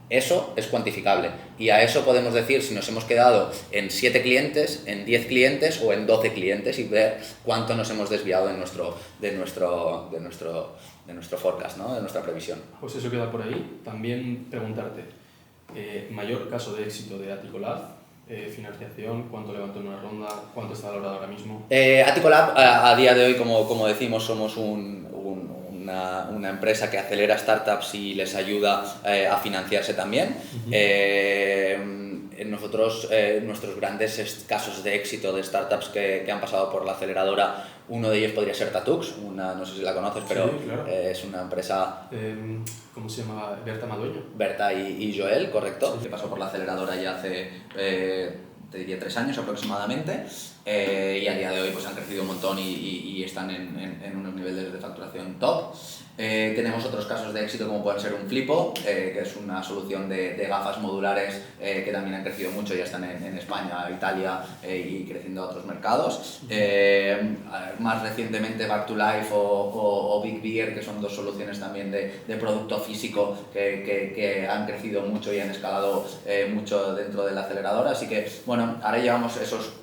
Eso es cuantificable y a eso podemos decir si nos hemos quedado en 7 clientes, en 10 clientes o en 12 clientes y ver cuánto nos hemos desviado de nuestro forecast, ¿no? De nuestra previsión. Pues eso queda por ahí. También preguntarte, mayor caso de éxito de Aticolab, financiación, cuánto levantó en una ronda, cuánto está valorado ahora mismo. Aticolab a día de hoy, como decimos, somos una empresa que acelera startups y les ayuda a financiarse también. Nosotros, nuestros grandes casos de éxito de startups que han pasado por la aceleradora, uno de ellos podría ser Tatux, no sé si la conoces, pero sí, claro. Es una empresa... ¿Cómo se llama? Berta Madueño. Berta y Joel, correcto. Sí. Que pasó por la aceleradora ya hace... te diría 3 años aproximadamente, y a día de hoy pues han crecido un montón y están en unos niveles de facturación top. Tenemos otros casos de éxito como pueden ser un Flipo, que es una solución de gafas modulares que también han crecido mucho, ya están en España, Italia y creciendo a otros mercados. Más recientemente Back to Life o Big Beer, que son 2 soluciones también de producto físico que han crecido mucho y han escalado mucho dentro de la aceleradora, así que bueno, ahora llevamos esos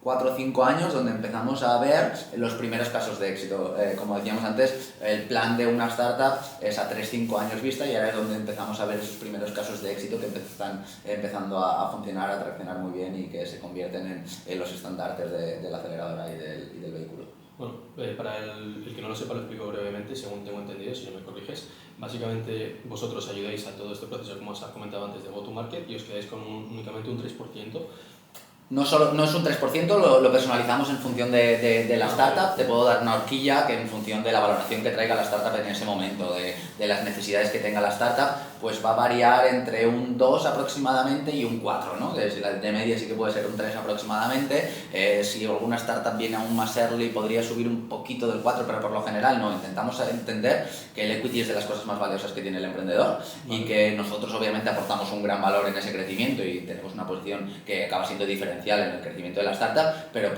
4 o 5 años donde empezamos a ver los primeros casos de éxito. Como decíamos antes, el plan de una startup es a 3-5 años vista y ahora es donde empezamos a ver esos primeros casos de éxito que están empezando a funcionar, a traccionar muy bien y que se convierten en los estandartes de la aceleradora y del vehículo. Bueno, para el que no lo sepa lo explico brevemente, según tengo entendido, si no me corriges. Básicamente vosotros ayudáis a todo este proceso, como os has comentado antes, de go-to-market y os quedáis con únicamente un 3%. No es un 3%, lo personalizamos en función de la startup. Te puedo dar una horquilla que en función de la valoración que traiga la startup en ese momento, de las necesidades que tenga la startup, pues va a variar entre un 2 aproximadamente y un 4, ¿no? De media sí que puede ser un 3 aproximadamente. Si alguna startup viene aún más early podría subir un poquito del 4, pero por lo general no. Intentamos entender que el equity es de las cosas más valiosas que tiene el emprendedor y que nosotros obviamente aportamos un gran valor en ese crecimiento y tenemos una posición que acaba siendo diferencial en el crecimiento de la startup, pero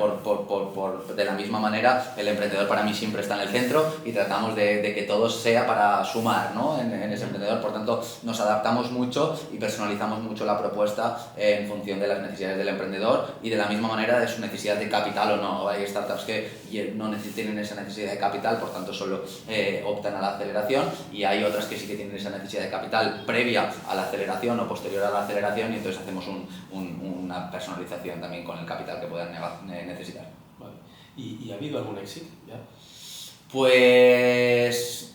de la misma manera el emprendedor para mí siempre está en el centro y tratamos de que todo sea para sumar, ¿no? en ese emprendedor. Por tanto, nos adaptamos mucho y personalizamos mucho la propuesta en función de las necesidades del emprendedor y de la misma manera de su necesidad de capital o no. Hay startups que no tienen esa necesidad de capital, por tanto solo optan a la aceleración, y hay otras que sí que tienen esa necesidad de capital previa a la aceleración o posterior a la aceleración, y entonces hacemos una personalización también con el capital que puedan necesitar. Vale. ¿Y ha habido algún éxito ya? Pues...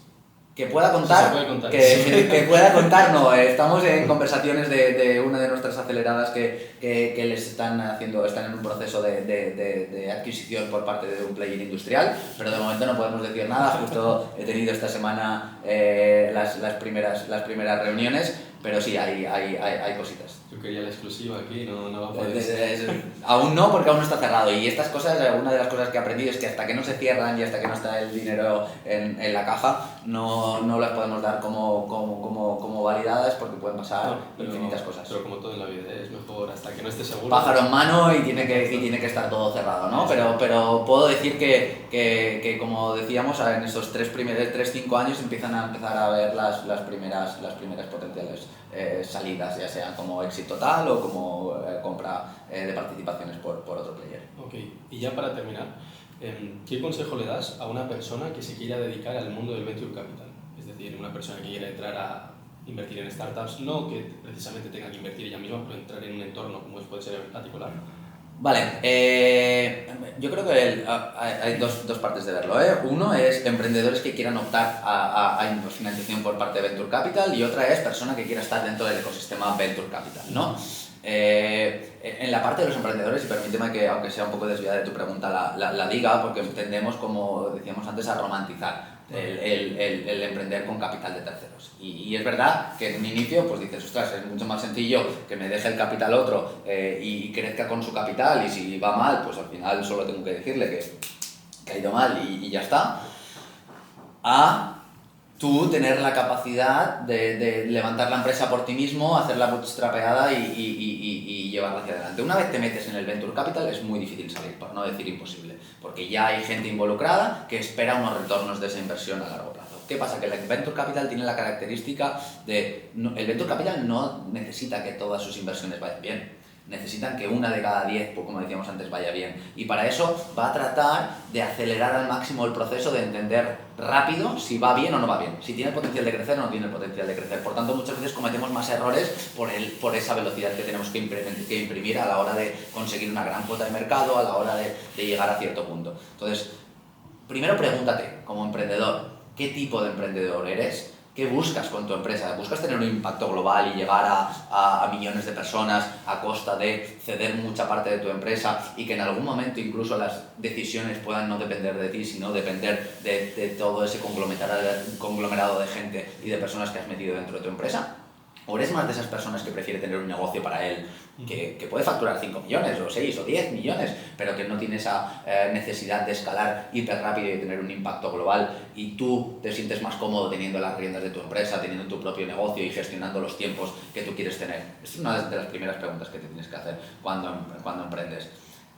Que pueda contar, sí, se puede contar. Que pueda contar, no. Estamos en conversaciones de una de nuestras aceleradas que les están en un proceso de adquisición por parte de un player industrial, pero de momento no podemos decir nada. Justo he tenido esta semana las primeras reuniones, pero sí, hay cositas. Yo quería la exclusiva aquí, no va a poder. Aún no, porque aún no está cerrado. Y estas cosas, una de las cosas que he aprendido es que hasta que no se cierran y hasta que no está el dinero en la caja, no las podemos dar como validadas porque pueden pasar infinitas cosas. Pero como todo en la vida, es mejor hasta que no estés seguro. Pájaro en mano y tiene que estar todo cerrado, ¿no? Pero puedo decir que como decíamos, en esos 3-5 años empiezan a ver las primeras potenciales salidas, ya sea como éxito total o como compra de participaciones por otro player. Ok, y ya para terminar, ¿qué consejo le das a una persona que se quiera dedicar al mundo del venture capital? Es decir, una persona que quiera entrar a invertir en startups, no que precisamente tenga que invertir ella misma, pero entrar en un entorno como puede ser el particular. Vale, yo creo que hay dos partes de verlo, ¿eh? Uno es emprendedores que quieran optar a financiación por parte de Venture Capital y otra es persona que quiera estar dentro del ecosistema Venture Capital, ¿no? En la parte de los emprendedores, y permíteme que, aunque sea un poco desviada de tu pregunta, la diga, porque tendemos, como decíamos antes, a romantizar el emprender con capital de terceros. Y es verdad que en un inicio pues dices, ostras, es mucho más sencillo que me deje el capital otro y crezca con su capital, y si va mal, pues al final solo tengo que decirle que ha ido mal y ya está. A tú tener la capacidad de levantar la empresa por ti mismo, hacerla bootstrapeada y llevarla hacia adelante. Una vez te metes en el Venture Capital es muy difícil salir, por no decir imposible, porque ya hay gente involucrada que espera unos retornos de esa inversión a largo plazo. ¿Qué pasa? Que el Venture Capital tiene la característica de... el Venture Capital no necesita que todas sus inversiones vayan bien. Necesitan que una de cada 10, pues como decíamos antes, vaya bien. Y para eso va a tratar de acelerar al máximo el proceso de entender rápido si va bien o no va bien, si tiene el potencial de crecer o no tiene el potencial de crecer. Por tanto, muchas veces cometemos más errores por esa velocidad que tenemos que imprimir a la hora de conseguir una gran cuota de mercado, a la hora de llegar a cierto punto. Entonces, primero pregúntate, como emprendedor, ¿qué tipo de emprendedor eres? ¿Qué buscas con tu empresa? ¿Buscas tener un impacto global y llegar a millones de personas a costa de ceder mucha parte de tu empresa y que en algún momento incluso las decisiones puedan no depender de ti, sino depender de todo ese conglomerado de gente y de personas que has metido dentro de tu empresa? ¿O eres más de esas personas que prefiere tener un negocio para él que puede facturar 5 millones o 6 o 10 millones, pero que no tiene esa necesidad de escalar hiper rápido y de tener un impacto global, y tú te sientes más cómodo teniendo las riendas de tu empresa, teniendo tu propio negocio y gestionando los tiempos que tú quieres tener? Esta es una de las primeras preguntas que te tienes que hacer cuando emprendes.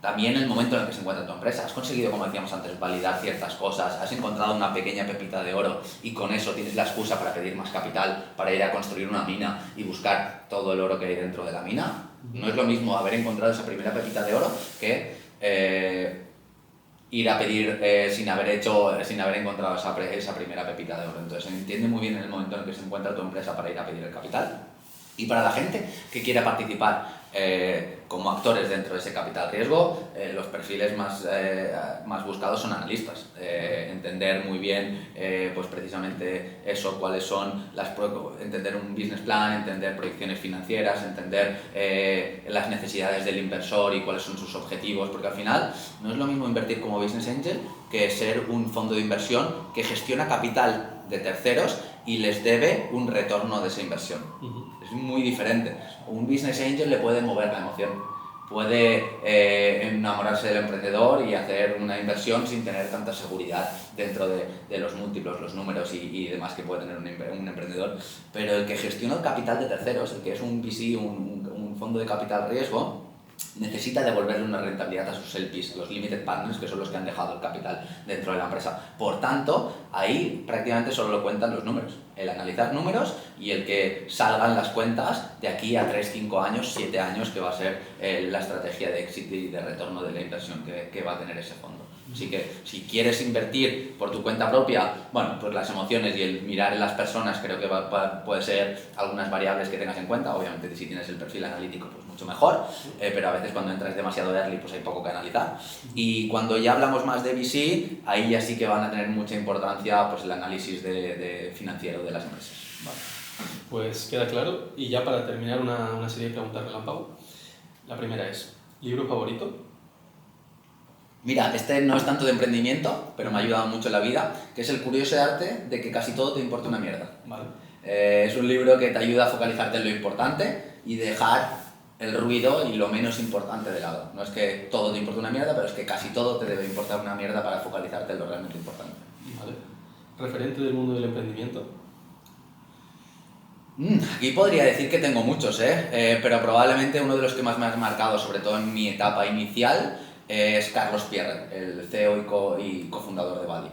También el momento en el que se encuentra tu empresa. Has conseguido, como decíamos antes, validar ciertas cosas, has encontrado una pequeña pepita de oro y con eso tienes la excusa para pedir más capital, para ir a construir una mina y buscar todo el oro que hay dentro de la mina. No es lo mismo haber encontrado esa primera pepita de oro que ir a pedir sin haber encontrado esa primera pepita de oro. Entonces, entiende muy bien en el momento en el que se encuentra tu empresa para ir a pedir el capital. Y para la gente que quiera participar como actores dentro de ese capital riesgo, los perfiles más buscados son analistas. Entender muy bien pues precisamente eso, cuáles son entender un business plan, entender proyecciones financieras, entender las necesidades del inversor y cuáles son sus objetivos, porque al final no es lo mismo invertir como business angel que ser un fondo de inversión que gestiona capital de terceros y les debe un retorno de esa inversión. Es muy diferente. Un business angel le puede mover la emoción, puede enamorarse del emprendedor y hacer una inversión sin tener tanta seguridad dentro de los múltiplos, los números y demás que puede tener un emprendedor. Pero el que gestiona el capital de terceros, el que es un VC, un fondo de capital riesgo, necesita devolverle una rentabilidad a sus LPs, los limited partners, que son los que han dejado el capital dentro de la empresa. Por tanto, ahí prácticamente solo lo cuentan los números, el analizar números y el que salgan las cuentas de aquí a 3, 5 años, 7 años, que va a ser la estrategia de éxito y de retorno de la inversión que va a tener ese fondo. Así que si quieres invertir por tu cuenta propia, bueno, pues las emociones y el mirar en las personas creo que puede ser algunas variables que tengas en cuenta. Obviamente si tienes el perfil analítico pues mucho mejor, pero a veces cuando entras demasiado early pues hay poco que analizar. Y cuando ya hablamos más de VC, ahí ya sí que van a tener mucha importancia pues el análisis de financiero de las empresas. Vale. Pues queda claro. Y ya para terminar una serie de preguntas relámpago. La primera es, ¿libro favorito? Mira, este no es tanto de emprendimiento, pero me ha ayudado mucho en la vida, que es El curioso arte de que casi todo te importa una mierda. Vale. Es un libro que te ayuda a focalizarte en lo importante y dejar el ruido y lo menos importante de lado. No es que todo te importe una mierda, pero es que casi todo te debe importar una mierda para focalizarte en lo realmente importante. Vale. referente del mundo del emprendimiento? Aquí podría decir que tengo muchos, pero probablemente uno de los que más me ha marcado, sobre todo en mi etapa inicial, es Carlos Pierre, el CEO y cofundador de Bali.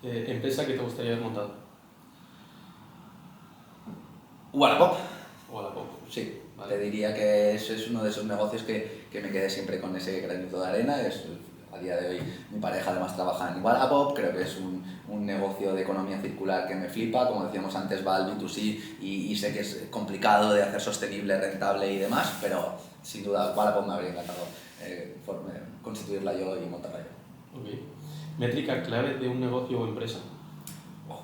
Vale. ¿Empresa que te gustaría haber montado? Wallapop. Wallapop. Sí, Vale. te diría que ese es uno de esos negocios que me quedé siempre con ese granito de arena. A día de hoy mi pareja además trabaja en Wallapop, creo que es un negocio de economía circular que me flipa, como decíamos antes va al B2C y sé que es complicado de hacer sostenible, rentable y demás, pero sin duda Wallapop me habría encantado constituirla yo y montarla yo. Okay. ¿Métrica clave de un negocio o empresa?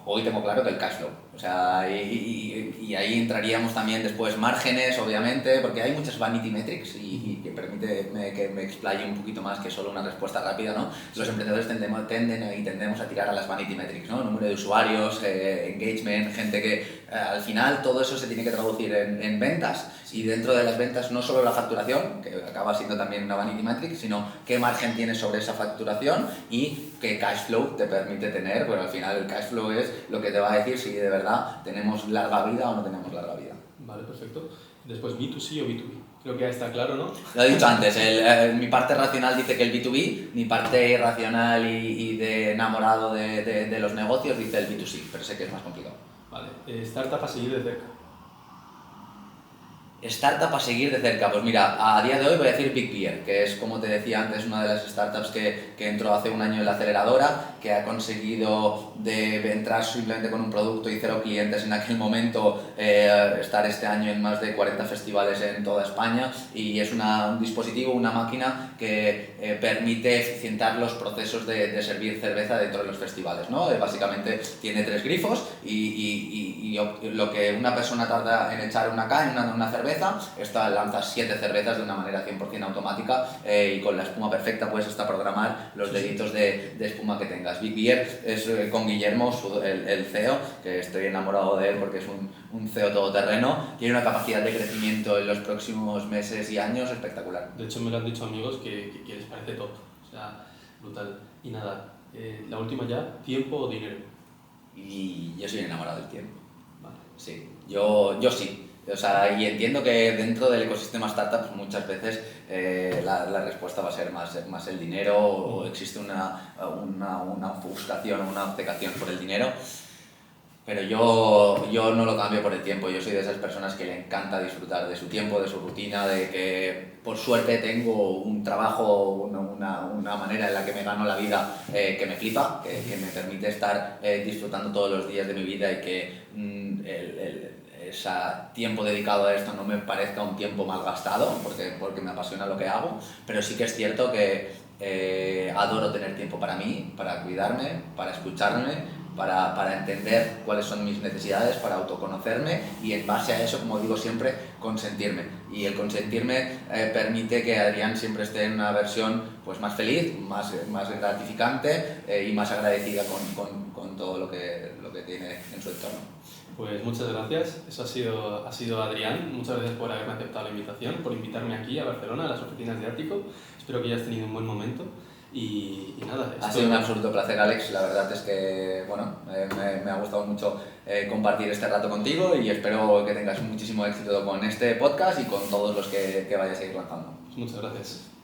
Hoy tengo claro que el cash flow, o sea, y ahí entraríamos también después márgenes, obviamente, porque hay muchas vanity metrics y que permite que me explaye un poquito más que solo una respuesta rápida, ¿no? Los emprendedores tendemos a tirar a las vanity metrics, ¿no? Número de usuarios, engagement, gente que al final todo eso se tiene que traducir en ventas y dentro de las ventas no solo la facturación, que acaba siendo también una vanity metric, sino qué margen tienes sobre esa facturación y qué cash flow te permite tener, pero al final el cash flow es lo que te va a decir si de verdad tenemos larga vida o no tenemos larga vida. Vale, perfecto. Después, ¿B2C o B2B? Creo que ya está claro, ¿no? Lo he dicho antes, mi parte racional dice que el B2B, mi parte irracional y de enamorado de los negocios dice el B2C, pero sé que es más complicado. Vale, startup a seguir de cerca. Startup a seguir de cerca, pues mira, a día de hoy voy a decir Big Beer, que es, como te decía antes, una de las startups que entró hace un año en la aceleradora, que ha conseguido de entrar simplemente con un producto y 0 clientes en aquel momento, estar este año en más de 40 festivales en toda España y es un dispositivo, una máquina que permite eficientar los procesos de servir cerveza dentro de los festivales, ¿no? Básicamente tiene 3 grifos y lo que una persona tarda en echar una caña, una cerveza, esta lanza 7 cervezas de una manera 100% automática y con la espuma perfecta puedes hasta programar los deditos de espuma que tengas. Big Beer es con Guillermo, el CEO, que estoy enamorado de él porque es un CEO todoterreno, tiene una capacidad de crecimiento en los próximos meses y años espectacular. De hecho me lo han dicho amigos que les parece top, o sea, brutal. Y nada, la última ya, ¿tiempo o dinero? Y yo soy enamorado del tiempo. Vale. Sí, yo sí. O sea, y entiendo que dentro del ecosistema startup muchas veces la respuesta va a ser más el dinero o existe una ofuscación o una obcecación por el dinero, pero yo no lo cambio por el tiempo. Yo soy de esas personas que le encanta disfrutar de su tiempo, de su rutina, de que por suerte tengo un trabajo, una manera en la que me gano la vida que me flipa, que me permite estar disfrutando todos los días de mi vida y que ese tiempo dedicado a esto no me parezca un tiempo mal gastado, porque me apasiona lo que hago, pero sí que es cierto que adoro tener tiempo para mí, para cuidarme, para escucharme, para entender cuáles son mis necesidades, para autoconocerme y en base a eso, como digo siempre, consentirme. Y el consentirme permite que Adrián siempre esté en una versión pues, más feliz, más gratificante y más agradecida con todo lo que tiene en su entorno. Pues muchas gracias, eso ha sido Adrián, muchas gracias por haberme aceptado la invitación, por invitarme aquí a Barcelona, a las oficinas de Ático, espero que hayas tenido un buen momento y nada. Ha sido un absoluto placer, Alex, la verdad es que bueno, me ha gustado mucho compartir este rato contigo y espero que tengas muchísimo éxito con este podcast y con todos los que vayas a ir lanzando. Muchas gracias.